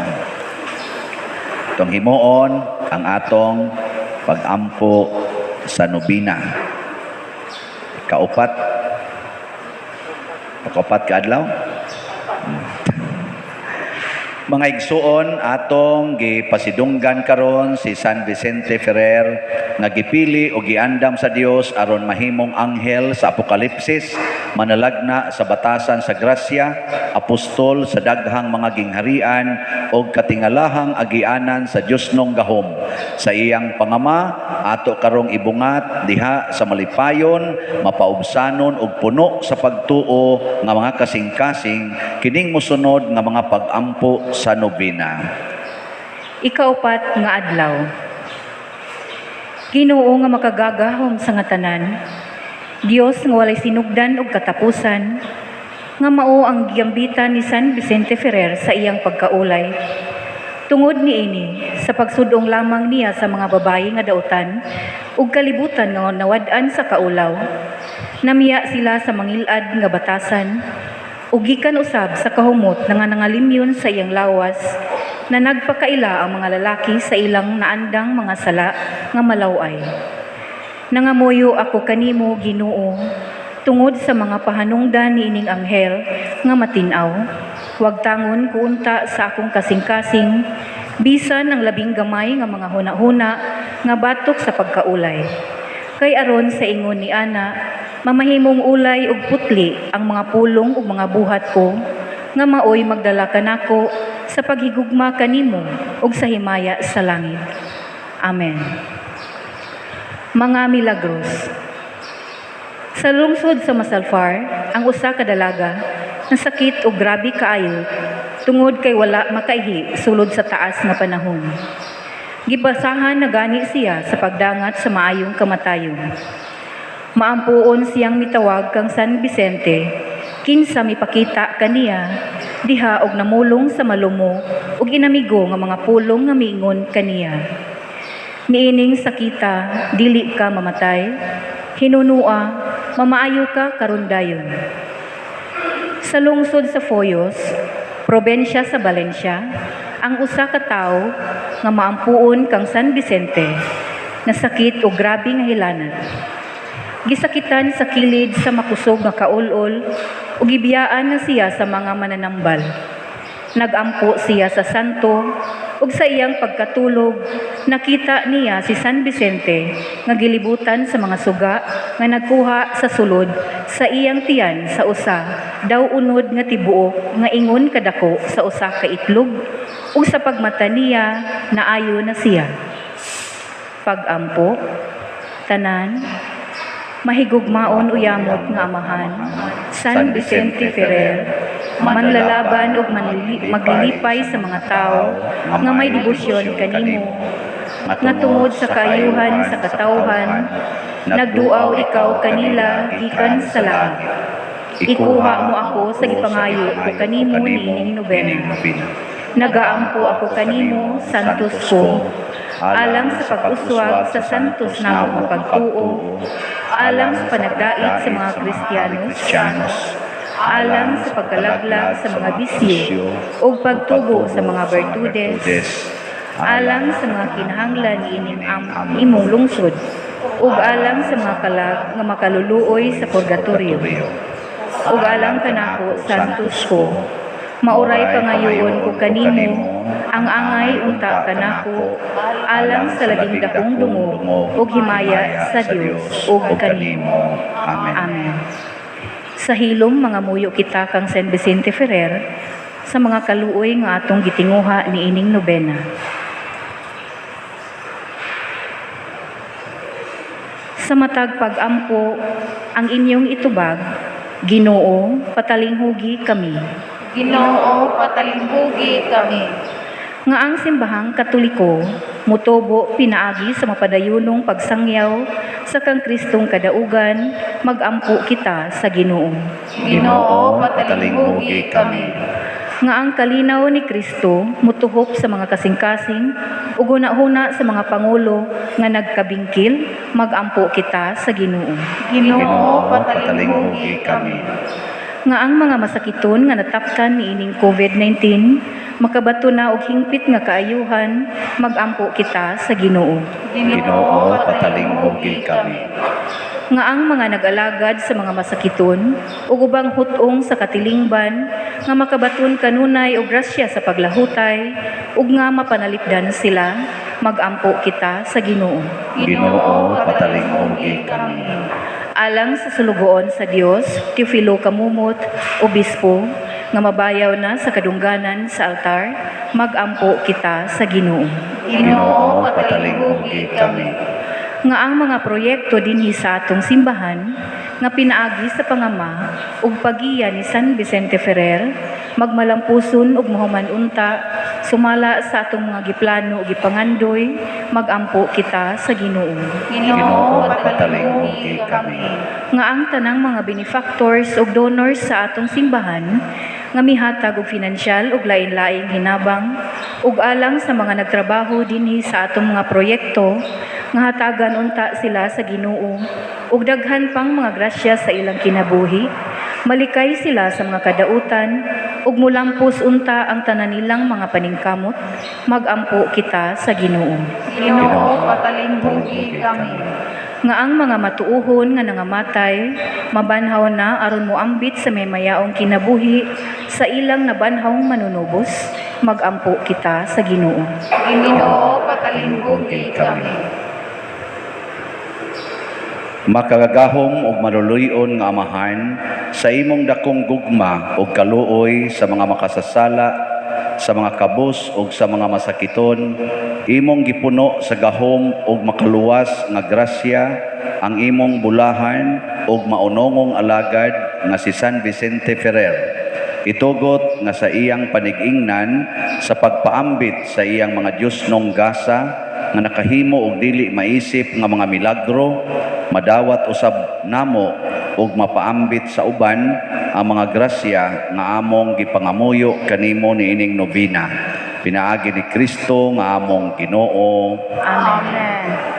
Itong himuon ang atong pag-ampo sa nobina. Kaupat ka adlaw. Mga igsuon, atong gipasidunggan karon si San Vicente Ferrer nga gipili o giandam sa Dios aron mahimong anghel sa Apokalipsis, manalagna sa batasan sa grasya, apostol sa daghang mga gingharian o katingalahang agianan sa Dios nung gahom. Sa iyang pangama, ato karong ibungat diha sa malipayon, mapaubsanon ug puno sa pagtuo nga mga kasing-kasing kining mosunod nga mga pag-ampo sa nobina. Ikaupat nga adlaw. Ginoo nga makagagahom sa nga tanan, Dios nga walay sinugdan ug katapusan, nga mao ang giambitan ni San Vicente Ferrer sa iyang pagkaulay. Tungod niini sa pagsudong lamang niya sa mga babayi nga dautan ug kalibutan nga nawad-an sa kaulaw, namiya sila sa mangilad nga batasan ug gikan usab sa kahumot nga nangalimyon sa iyang lawas na nagpakaila ang mga lalaki sa ilang naandang mga sala nga malaway. Nangamuyo ako kanimo, Ginoo, tungod sa mga pahanungdan niining anghel nga matinaw. Huwag tangon kuunta sa akong kasing-kasing, bisan ang labing gamay nga mga huna-huna nga batok sa pagkaulay. Kay aron sa ingon ni Ana, mamahimong ulay ug putli ang mga pulong ug mga buhat ko, nga maoy magdala kanako sa paghigugma kanimo ug sa himaya sa langit. Amen. Mga milagros. Sa lungsod sa Masalfar, ang usa ka dalaga nasakit og grabe kaayo tungod kay wala makaihi sulod sa taas nga panahon. Gibasahan na gani siya sa pagdangat sa maayong kamatayon. Maampuon siyang mitawag kang San Vicente, kinsa mipakita kaniya diha og namulong sa malumo ug inamigo nga mga pulong nga miingon kaniya. Niining sakita, dili ka mamatay, hinunua, mamaayo ka karon dayon. Sa lungsod sa Foyos, probensya sa Valencia, ang usa ka tawo nga maampuon kang San Vicente, nasakit og grabe nga hilanat. Gisakitan sa kilid sa makusog nga kaulol ug gibiyaan na siya sa mga mananambal. Nagampo siya sa santo ug sa iyang pagkatulog nakita niya si San Vicente nga gilibutan sa mga suga nga nagkuha sa sulod sa iyang tiyan sa usa daw unod nga tibuok nga ingon kadako sa usa ka itlog ug sa pagmata niya naayo na siya. Pagampo tanan mahigugmaon uyamot nga amahan, San Vicente Ferrer, manlalaban ug maglilipay sa mga tao nga may debosyon kanimo, nga tungod sa kaayuhan sa katawhan, nagduaw ikaw kanila gikan sa langit. Ikuha mo ako sa gipangayo ko kanimo niining nobena. Nagaampo ako kanimo, santos ko, alang sa pag-uswag sa santos namo nga pagtuo, alang sa panagdait sa mga Kristiyanos, alang sa pagkalaglag sa mga bisyo, ug pagtubo sa mga bertudes, alang sa mga kinahanglan niining imong lungsod, ug alang sa mga kalag nga makaluluoy sa purgatorio, ug alang kanako, santos ko, mauray pangayoon ko kanimo, ang angay unta kanako, alang sa labing dakong dungog, ug himaya sa Dios, ug kanimo. Amen. Sa hilom mga muyo kita kang San Vicente Ferrer, sa mga kaluoy nga atong gitinguha niining nobena. Sa matag pag-ampo, ang inyong itubag, Ginoo, patalinghugi kami. Ginoo, patalinghugi kami. nga ang simbahang Katoliko mutubo pinaagi sa mapadayunong pagsangyaw sa kang Kristong kadaugan, magampo kita sa Ginoo. Ginoo, patalinghugi kami. Nga ang kalinaw ni Kristo mutuhop sa mga kasing-kasing ug una-una sa mga pangulo nga nagkabingkil, magampo kita sa Ginoo. Ginoo, patalinghugi kami. Nga ang mga masakiton nga nataptan niining COVID-19 makabato na og hingpit nga kaayuhan, magampo kita sa Ginoo. Ginoo, patalinghugi kami. Nga ang mga nag-alagad sa mga masakiton ug ubang hutong sa katilingban nga makabaton kanunay og grasya sa paglahutay ug nga mapanalipdan sila, magampo kita sa Ginoo. Ginoo, patalinghugi kami. Alang sa sulugoon sa Dios, Teofilo Kamumot, Obispo, nga mabayaw na sa kadungganan sa altar, magampo kita sa Ginoo. Ginoo, patalinghugi kami. Nga ang mga proyekto dinhi sa atong simbahan nga pinaagi sa pangama ug pagiya ni San Vicente Ferrer magmalampuson ug mahuman unta sumala sa atong mga giplano ug gipangandoy, magampo kita sa Ginoo. Ginoo, patalinghugi kami. Nga ang tanang mga benefactors ug donors sa atong simbahan nga mihatag og pinansyal ug lain-laing hinabang ug alang sa mga nagtrabaho dinhi sa atong mga proyekto nga hatagan unta sila sa Ginoo ug daghan pang mga grasya sa ilang kinabuhi, malikay sila sa mga kadautan ug mulampos unta ang tanan nilang mga paningkamot, magampo kita sa Ginoo. Ginoo, patalinghugi kami. Nga ang mga matuuhon nga nangamatay mabanhaw na aron moambit sa may mayaong kinabuhi sa ilang nabanhawng manunubos, magampo kita sa Ginoo. Ginoo, patalinghugi kami. Makagagahom ug maluluyon nga amahan sa imong dakong gugma ug kaluoy sa mga makasasala, sa mga kabus ug sa mga masakiton, imong gipuno sa gahom ug makaluwas nga grasya ang imong bulahan ug maunongong alagad nga si San Vicente Ferrer. Itugot nga sa iyang panig-ingnan sa pagpaambit sa iyang mga Diosnong gasa nga nakahimo og dili maisip nga mga milagro, madawat usab namo ug mapaambit sa uban ang mga grasya nga among gipangamuyo kanimo niining nobina. Pinaagi ni Kristo nga among Ginoo. Amen.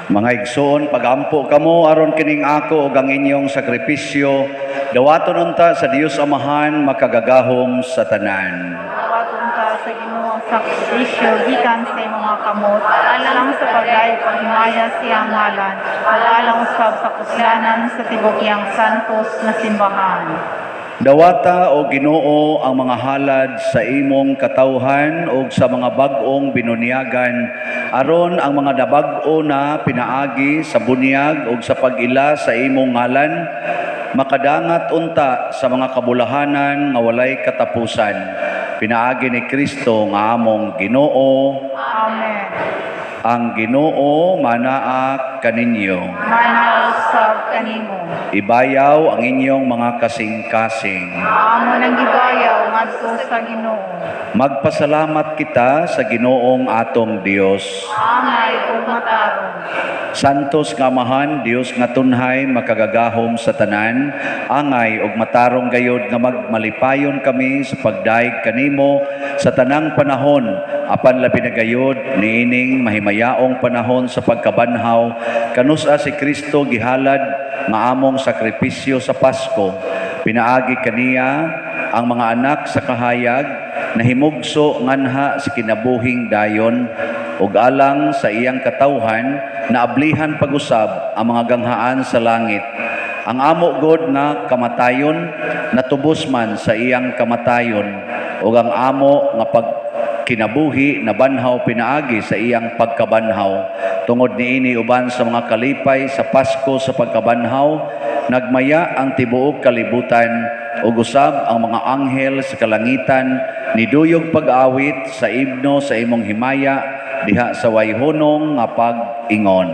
Mga igsoon, pagampo kamo aron kining ako ug ang inyong sakripisyo, dawaton unta sa Dios Amahan makagagahom sa tanan. Dawaton ka sa Ginoo sa sakrisyo gikan sa imong mga kamot, alang sa paglayo paghimaya siyang ngalan, alang usab sa kuslanan sa tibok iyang santos na simbahan. Dawata o Ginoo ang mga halad sa imong katawhan ug sa mga bag-ong binunyagan aron ang mga dabag-o na pinaagi sa bunyag ug sa pag-ila sa imong ngalan makadangat unta sa mga kabulahanan nga walay katapusan. Pinaagi ni Kristo nga among Ginoo. Amen. Ang Ginoo manaa kaninyo. Manausab kanimo. Ibayaw ang inyong mga kasing-kasing. Amo nang gibayaw ngadto sa Ginoo. Magpasalamat kita sa Ginoong atong Dios. Angay ug matarong. Santos nga Amahan, Dios nga tunhay makagagahom sa tanan, angay ug matarong gayod nga magmalipayon kami sa pagdaig kanimo sa tanang panahon, apan labi na gayod niining mahimayaong panahon sa pagkabanhaw, kanusa si Kristo gihalad nga among sakripisyo sa Pasko. Pinaagi kaniya ang mga anak sa kahayag, nahimugso nganha sa kinabuhing dayon, ug alang sa iyang katawhan, naablihan pag-usab ang mga ganghaan sa langit. Ang amo God nga kamatayon, natubos man sa iyang kamatayon, ug ang amo nga kinabuhi na banhaw pinaagi sa iyang pagkabanhaw. Tungod niini uban sa mga kalipay sa Pasko sa pagkabanhaw, nagmaya ang tibuok kalibutan ug usab ang mga anghel sa kalangitan niduyog pag-awit sa imno sa imong himaya diha sa wayhonong nga pag-ingon.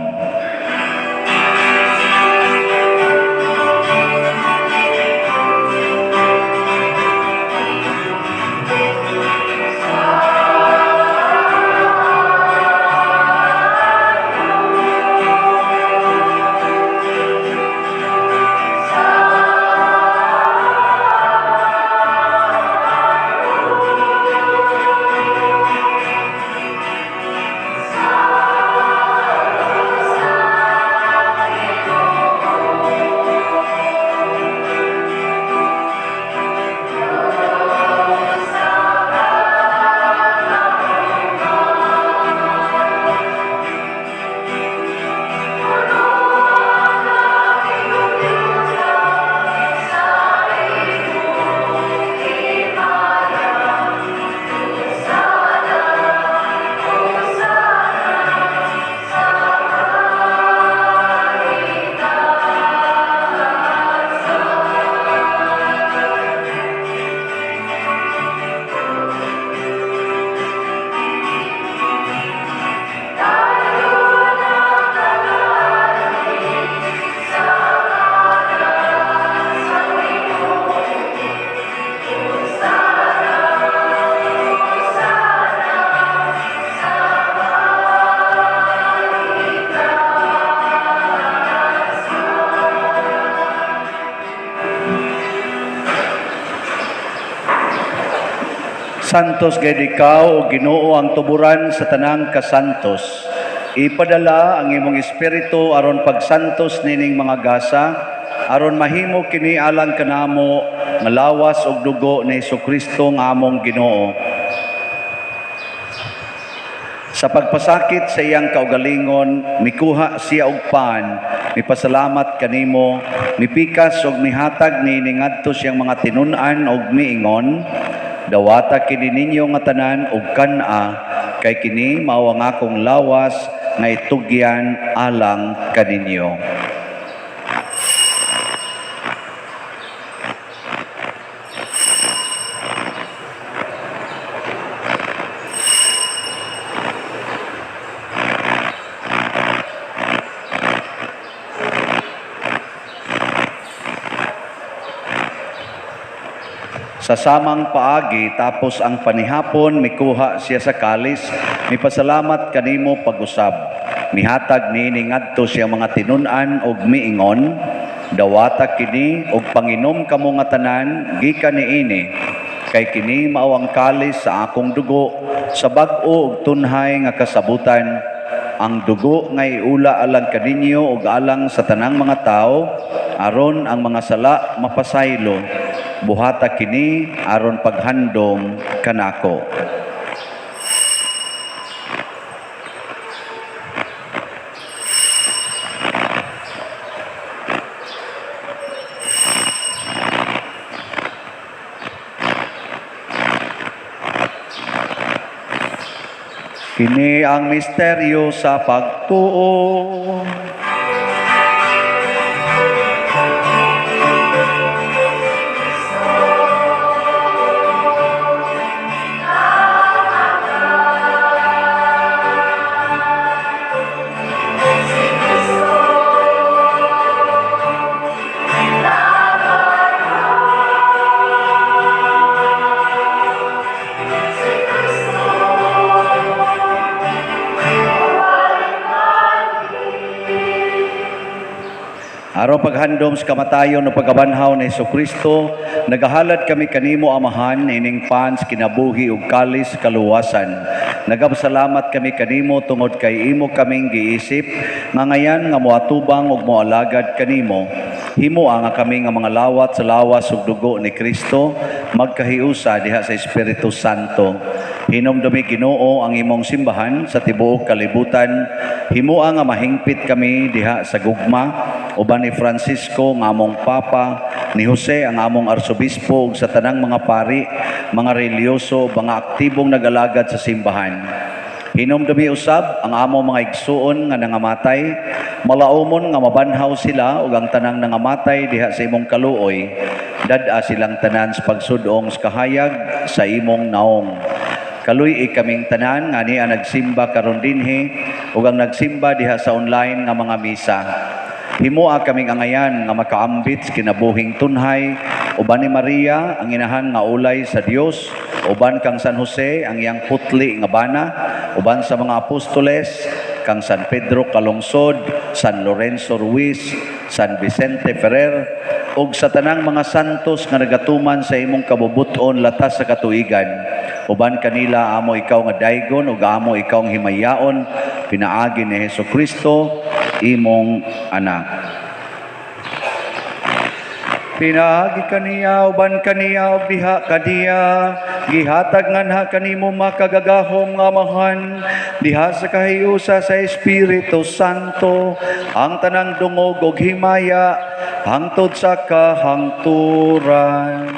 Santos gayud ikaw o Ginoo ang tuburan sa tanang kasantos. Ipadala ang imong espiritu aron pagsantos nining mga gasa, aron mahimo kini alang kanamo nga lawas og dugo ni Hesukristo nga among Ginoo. Sa pagpasakit sa iyang kaugalingon, mikuha siya og pan, mipasalamat kanimo, mipikas og mihatag niini ngadto siyang mga tinun-an og miingon, dawata kini ninyo nga tanan ug kan-a, kay kini mao ang akong lawas nga itugyan alang kaninyo. Sa samang paagi tapos ang panihapon mikuha siya sa kalis, mipasalamat kanimo pag-usab. Mihatag niini ngadto siya mga tinun-an og miingon, dawata kini og panginom kamo nga tanan gikan niini, kay kini mao ang kalis sa akong dugo sa bag-o ug tunhay nga kasabutan. ang dugo nga iula alang kaninyo ug alang sa tanang mga tao aron ang mga sala mapasaylo. Buhata kini aron paghandom kanako. Kini ang misteryo sa pagtuo. Aron paghandom sa kamatayon o pagkabanhaw ni Jesucristo, nagahalad kami kanimo Amahan ining pans kinabuhi ug kalis kaluwasan. Nagapasalamat kami kanimo tungod kay imo kaming giisip nga ngayan nga moatubang ug moalagad kanimo. Himo nga kami nga mga lawat sa lawas ug dugo ni Kristo magkahiusa diha sa Espiritu Santo. Hinumdumi Ginoo ang imong simbahan sa tibuok kalibutan. Himoa nga mahingpit kami diha sa gugma uban ni Francisco nga among papa, ni Jose ang among arsobispo ug sa tanang mga pari, mga reliyoso, mga aktibong nagalagad sa simbahan. Hinumdumi usab ang among mga igsuon nga nangamatay, malaumon nga mabanhaw sila ug ang tanang nangamatay diha sa imong kaluoy. Dad-a silang tanan sa pagsudong sa kahayag sa imong naong. Kaluy kaming tanan nga niya nagsimba karon dinhi ug ang nagsimba diha sa online nga mga misa. Himoa kaming angayan nga makaambit sa kinabuhing tunhay uban ni Maria ang inahan nga ulay sa Dios, uban kang San Jose ang iyang putli nga bana, uban sa mga apostoles kang San Pedro Calungsod, San Lorenzo Ruiz, San Vicente Ferrer ug sa tanang mga santos nga nagatuman sa imong kabubuton latas sa katuigan. Uban kanila amo ikaw nga daygon ug amo ikaw ang himayaon pinaagi ni Jesucristo imong anak. Pinaagi kaniya uban kaniya ug diha kadiya gihatag nganha kanimo makagagahom nga Amahan diha sa kahiusa sa Espiritu Santo ang tanang dungog ug himaya hangtod sa kahangturan.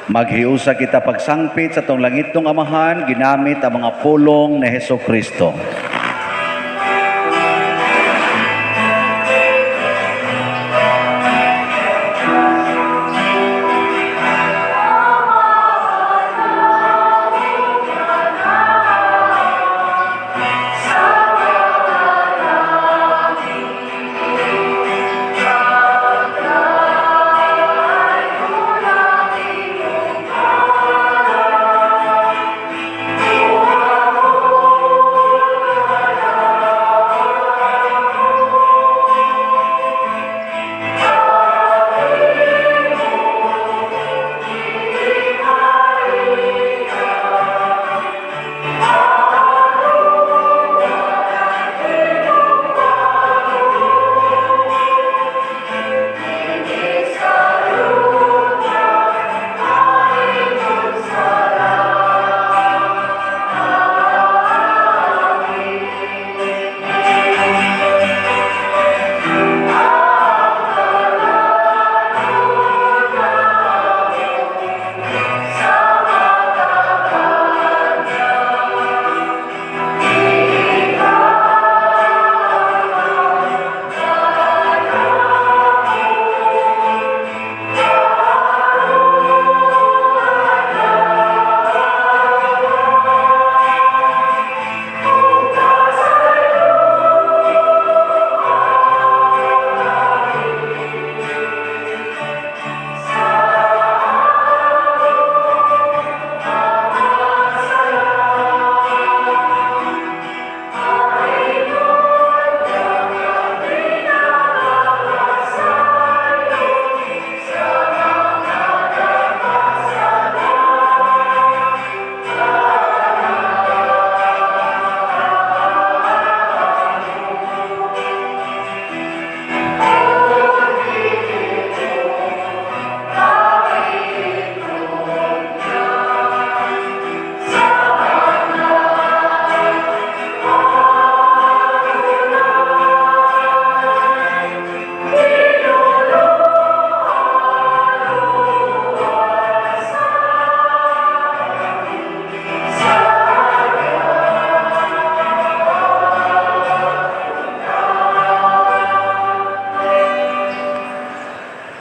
Maghiusa kita pagsangpit sa tong langitong Amahan ginamit ang mga pulong ni Jesucristo.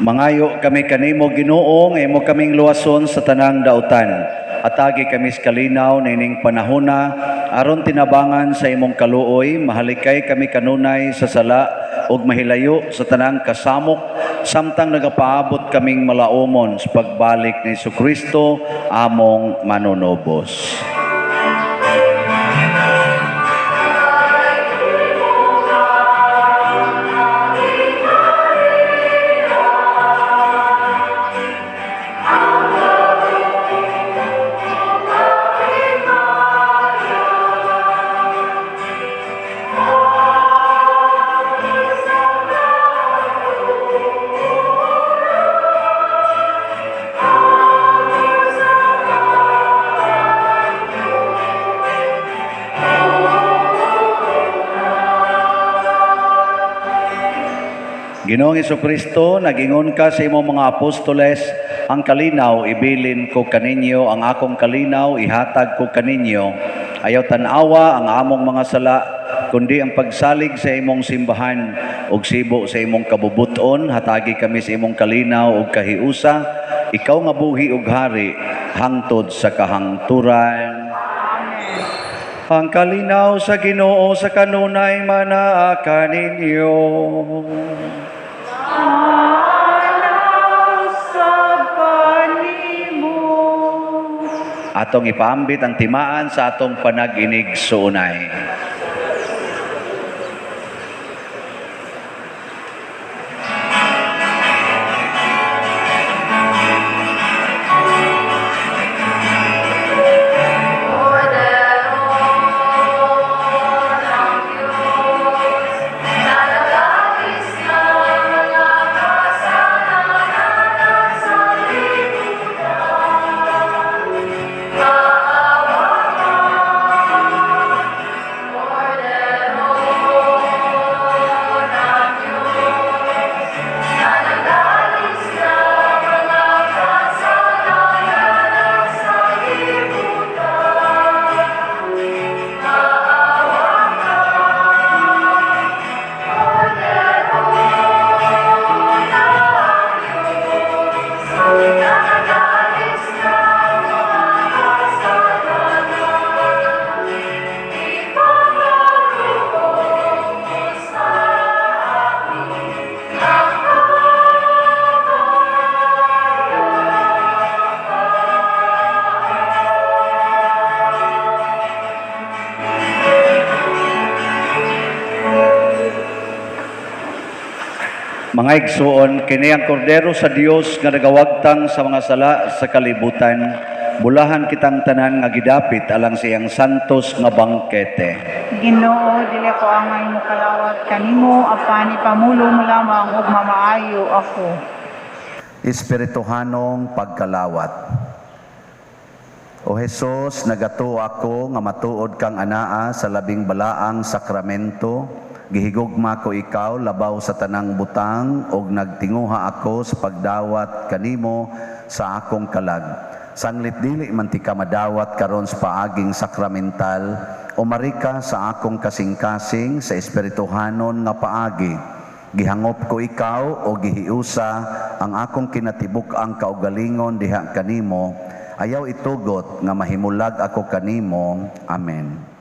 Mangayo kami kanimo Ginoo nga imo kaming luwason sa tanang dautan. Atagi kami sa kalinaw nining panahona aron tinabangan sa imong kaluoy, mahalikay kami kanunay sa sala ug mahilayo sa tanang kasamok samtang nagapaabot kaming malaumon sa pagbalik ni Jesucristo among manunobos. Ginoong Jesucristo, nagingon ka sa imong mga apostoles, ang kalinaw ibilin ko kaninyo, ang akong kalinaw ihatag ko kaninyo. Ayaw tanawa ang among mga sala, kundi ang pagsalig sa imong simbahan ug sibo sa imong kabubuton, hatagi kami sa imong kalinaw ug kahiusa, ikaw nga buhi ug hari hangtod sa kahangturan. Ang kalinaw sa Ginoo sa kanunay manaa kaninyo. Atong ipaambit ang timaan sa atong panag-inig suunay. Mga igsoon, kini ang kordero sa Dios nga nagawagtang sa mga sala sa kalibutan, bulahan kitang tanan nga gidapit alang siyang santos nga bangkete. Ginoo, dili ko angay mo kalawat kanimo, apan ipamulo mo lamang ug mamaayo ako. Espirituhanong pagkalawat. O Jesus, nagato ako nga matuod kang anaa sa labing balaang sakramento. Gihigugma ko ikaw labaw sa tanang butang ug nagtinguha ako sa pagdawat kanimo sa akong kalag. Sanglit dili man ti ka madawat karon sa paaging sakramental, umari ka sa akong kasing-kasing sa espirituhanon nga paagi. Gihangop ko ikaw o gihiusa ang akong kinatibuk-ang kaugalingon diha kanimo. Ayaw itugot nga mahimulag ako kanimo. Amen.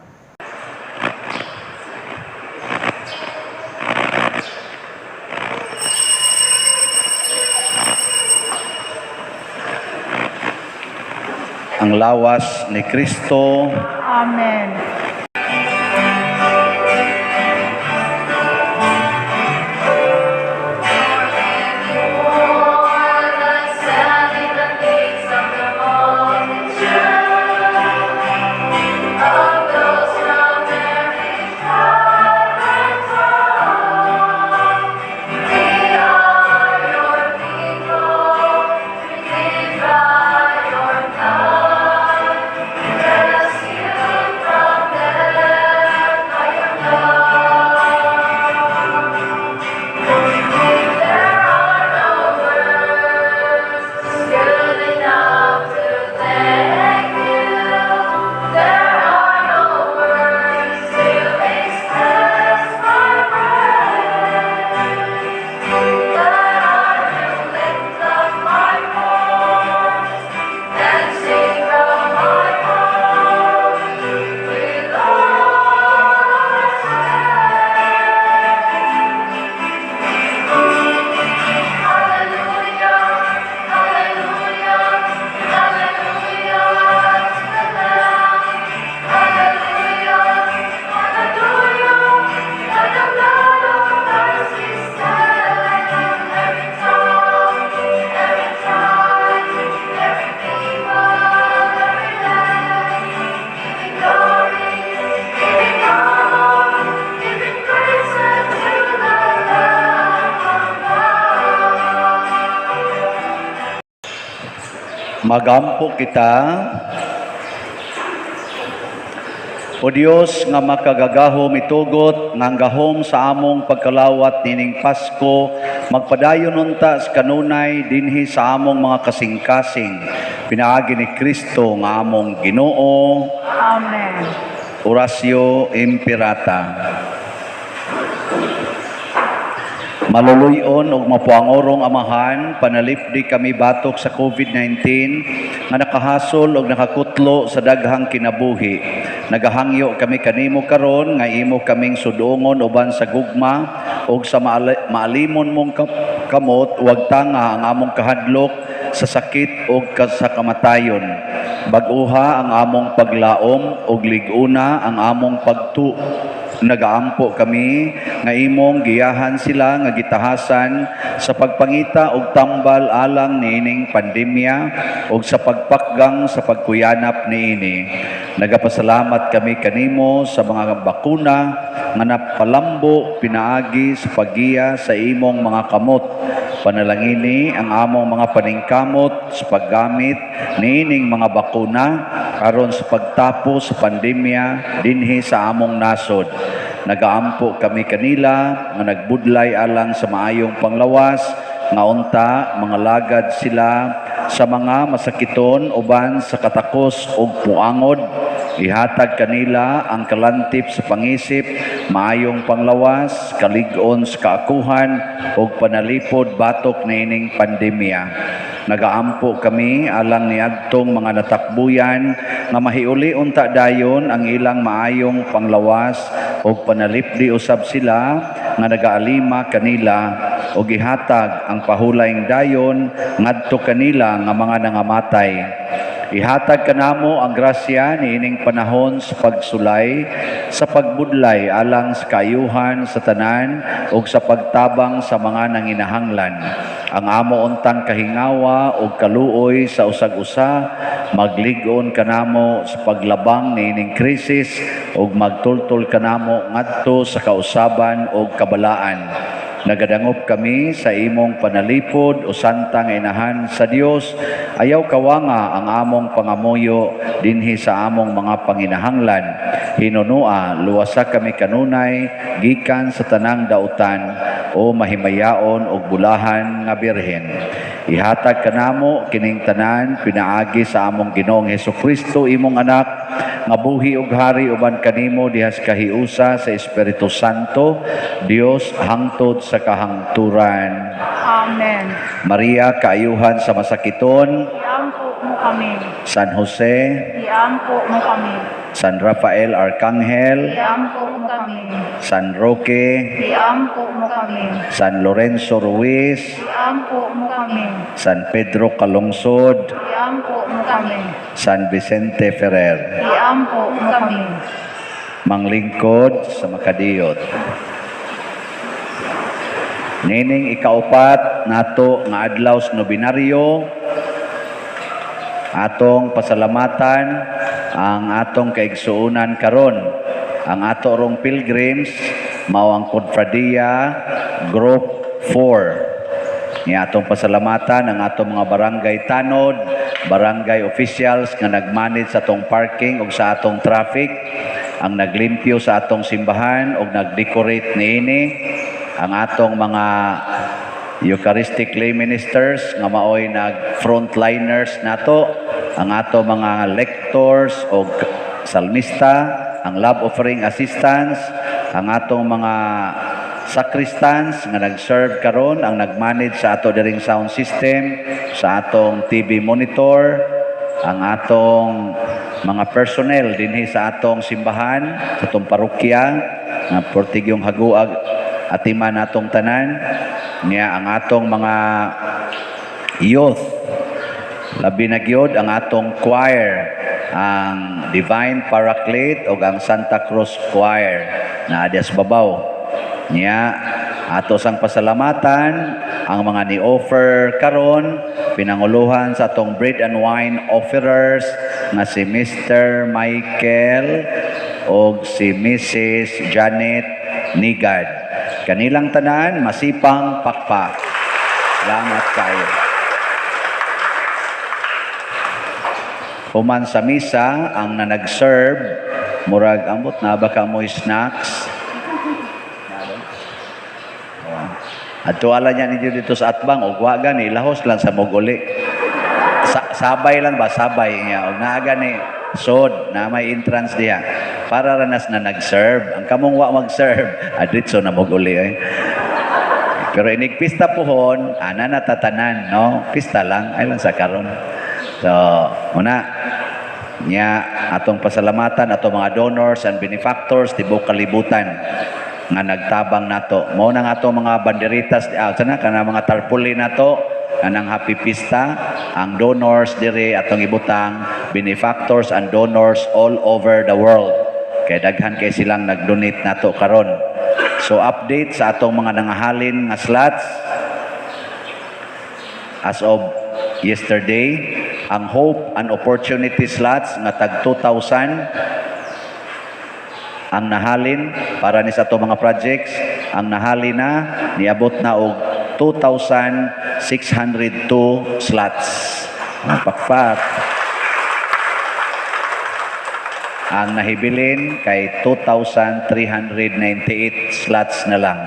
Ang lawas ni Kristo. Amen. From Magampo kita, o Dios nga makagagahom itugot nga ang gahom sa among pagkalawat nining Pasko, magpadayon unta sa kanunay dinhi sa among mga kasing-kasing. Pinaagi ni Kristo nga among Ginoo. Amen. Orasyo Imperata. Maluluyon og mapuangorong amahan, panalipdi kami batok sa COVID-19 nga nakahasol og nakakutlo sa daghang kinabuhi. Nagahangyo kami kanimo karon nga imo kaming sudongon uban sa gugma og sa maalimon mong kamot, wag tanga ang among kahadlok sa sakit o sa kamatayon. Bag-uha ang among paglaom og liguna ang among pagtu. Nagaampo kami nga imong giyahan sila nga gitahasan sa pagpangita og tambal alang niining pandemya og sa pagpakgang sa pagkuyanap niini. Nagapasalamat kami kanimo sa mga bakuna nga napalambo pinaagi sa paggiya sa imong mga kamot. Panalangini ang among mga paningkamot sa paggamit niining mga bakuna aron sa pagtapos sa pandemya dinhi sa among nasod. Nagaampo kami kanila nga nagbudlay alang sa maayong panglawas nga unta mga lagad sila sa mga masakiton uban sa katakos ug puangod. Ihatag kanila ang kalantip sa pangisip, maayong panglawas, kalig-on sa kaakuhan ug panalipod batok niining pandemya. Nagaampo kami alang niadtong mga natakbuyan nga mahiuli unta dayon ang ilang maayong panglawas ug panalipdi usab sila nga nagaalima kanila ug ihatag ang pahulayng dayon ngadto kanila nga mga nangamatay. Ihatag kanamo ang grasya niining panahon sa pagsulay, sa pagbudlay alang sa kaayuhan sa tanan ug sa pagtabang sa mga nanginahanglan. Ang amo untang kahingawa ug kaluoy sa usag-usa, maglig-on kanamo sa paglabang niining krisis ug magtultol kanamo ngadto sa kausaban ug kabalaan. Nagadangop kami sa imong panalipod o santang inahan sa Dios. Ayaw kawanga ang among pangamuyo dinhi sa among mga panginahanglan. Hinunua, luwasa kami kanunay, gikan sa tanang dautan o mahimayaon o bulahan nga birhen. Ihatag kanamo kining tanan pinaagi sa among Ginoong Hesukristo imong anak nga buhi ug hari uban kanimo dihas kahiusa sa Espiritu Santo, Dios hangtod sa kahangturan. Amen. Maria, kaayuhan sa masakiton. Iampo mo kami. San Jose, Iampo mo kami. San Rafael Arcangel, Iampo mo kami. San Roque, Iampo mo kami. San Lorenzo Ruiz, Iampo mo kami. San Pedro Calungsod, Iampo mo kami. San Vicente Ferrer. Iampo mo kami. Manglingkod sa makadiyot. Nining ikaupat nato nga adlaw sa nobinaryo, atong pasalamatan ang atong kaigsuunan karon. Ang ato rong pilgrims mao ang Confradia Group 4. Ni atong pasalamatan ang atong mga barangay tanod, barangay officials nga nagmanage sa atong parking ug sa atong traffic, ang naglimpyo sa atong simbahan ug nagdecorate niini, ang atong mga Eucharistic lay ministers nga maoy nag frontliners nato, ang ato mga lectors o salmista, ang love offering assistants, ang atong mga sacristans nga nag-serve karon, ang nag-manage sa ato diring sound system, sa atong TV monitor, ang atong mga personnel dinhi sa atong simbahan, sa atong parokya, nga portigyong haguag atiman natong tanan, niya ang atong mga youth, labi na gyud ang atong choir, ang Divine Paraclete o ang Santa Cruz Choir na adyas babaw. Niya ato sang pasalamatan ang mga ni-offer karon, pinanguluhan sa atong bread and wine offerers nga si Mr. Michael o si Mrs. Janet Nigad. Kanilang tanan, masipang pakpak. Salamat kayo. Human sa misa, ang na nag-serve, murag ambot na baka mo snacks. At tuwala niya ninyo dito sa atbang, o waga ni, lahos lang sa muguli. Sabay lang ba? Sabay niya. O naaga ni, sod, na may entrance diya. Para ranas na nag-serve. Ang kamong wa mag-serve, adritso na muguli eh. Pero inigpista pohon, ana natatanan, no? Pista lang, ay lang sa karon. So, una, niya atong pasalamatan atong mga donors and benefactors tibok kalibutan nga nagtabang nato. Mao nang atong mga banderitas sana kana mga tarpaulin nato kanang happy pista, ang donors dire atong ibutang benefactors and donors all over the world. Kay daghan kay silang nag-donate nato karon. So update sa atong mga nangahalin nga slots as of yesterday, ang Hope and Opportunity slots nga tag 2,000 ang nahalin para ni sa ato mga projects. Ang nahalin na niabot na og 2,602 slots. Pakpak. Ang nahibilin kay 2,398 slots na lang.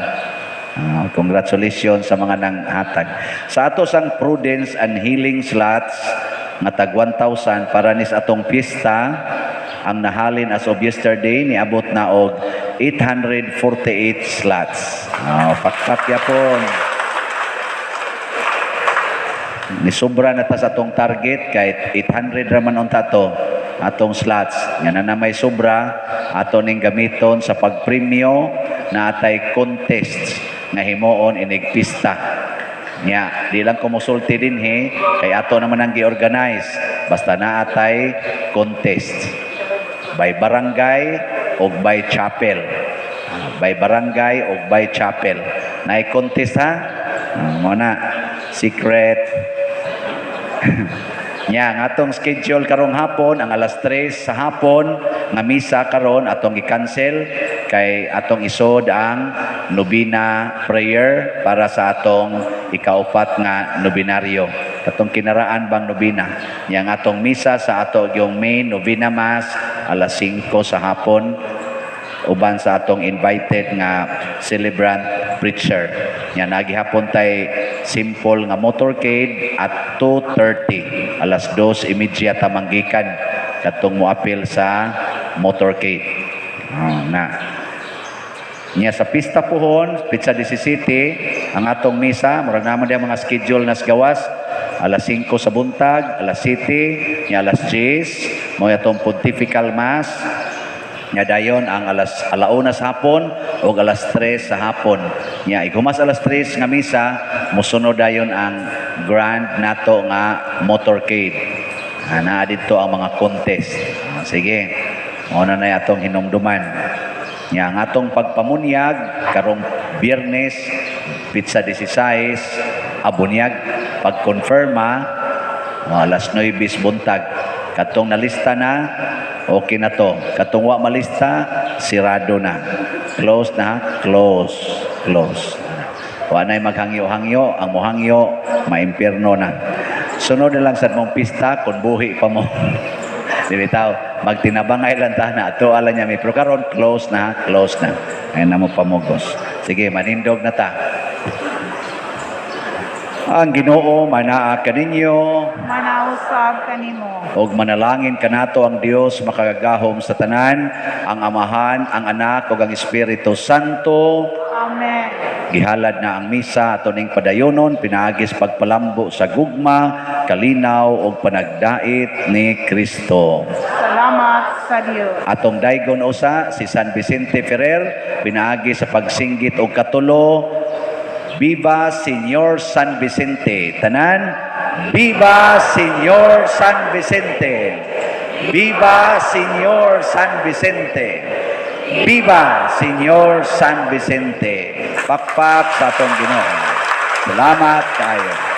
Congratulations sa mga nanghatag. Sa ato sang Prudence and Healing slots nga tag 1,000 para ni sa atong pista, ang nahalin as of yesterday niabot na og 848 slots. Pakpak yapon. Ni sobra na ta sa atong target kay 800 raman unta to atong slots. Yan na may sobra ato ning gamiton sa pagpremyo na atay contest nga himuon inig pista. Nya, di lang kumusulti din kay ato naman ang gi-organize. Basta na atay contest. By barangay o by chapel. By barangay o by chapel. Na-contest ha? Muna, secret. Nya, nga atong schedule karong hapon, ang alas 3 sa hapon, nga misa karon atong i-cancel kay atong isod ang nobina prayer para sa atong ikaupat nga nobinaryo. Katong kinaraan bang nobina. Yang atong misa sa ato yung main novena mass alas 5 sa hapon uban sa atong invited nga celebrant preacher. Yan nagihapon tay simple nga motorcade at 2:30 alas 2:30 tamanggikan katong moapil sa motorcade. Nya sa pista pohon, pizza 17, ang atong misa, murag naman diya mga schedule nas gawas, alas 5 sa buntag, alas 7, nya alas 10, mo atong pontifical mass, nya dayon ang alauna sa hapon o alas 3 sa hapon. Nya igumas alas 3 nga misa, musunod dayon ang grand nato nga motorcade. Naa dito ang mga contest. Sige, muna na atong hinumduman. Nya ang atong pagpamunyag karong Biyernes pizza 16 abunyag pagkonfirma alas 9 buntag katong nalista na okay na to katong wa malista sirado na close na close wa nay maghangyo-hangyo ang mohangyo maimpierno na sunod na lang sa mong pista kun buhi pa mo. Dibitaw, magtinabangay lang ta na ato ala niya may pero karon close na. Ay na mo pamugos. Sige, manindog na ta. Ang Ginoo manaa kaninyo, Manausab kanimo. og manalangin kanato ang Dios makagagahom sa tanan, ang Amahan, ang Anak ug ang Espiritu Santo. Amen. Gihalad na ang misa ato ning padayonon pinaagis pagpalambo sa gugma, kalinaw ug panagdait ni Kristo. Salamat sa Dios. Atong daygon usa si San Vicente Ferrer pinaagi sa pagsinggit og katulo. Viva Señor San Vicente. Tanan, Viva Señor San Vicente. Viva Señor San Vicente. Viva Señor San Vicente. Pakpak sa atong Ginoo. Salamat kayo.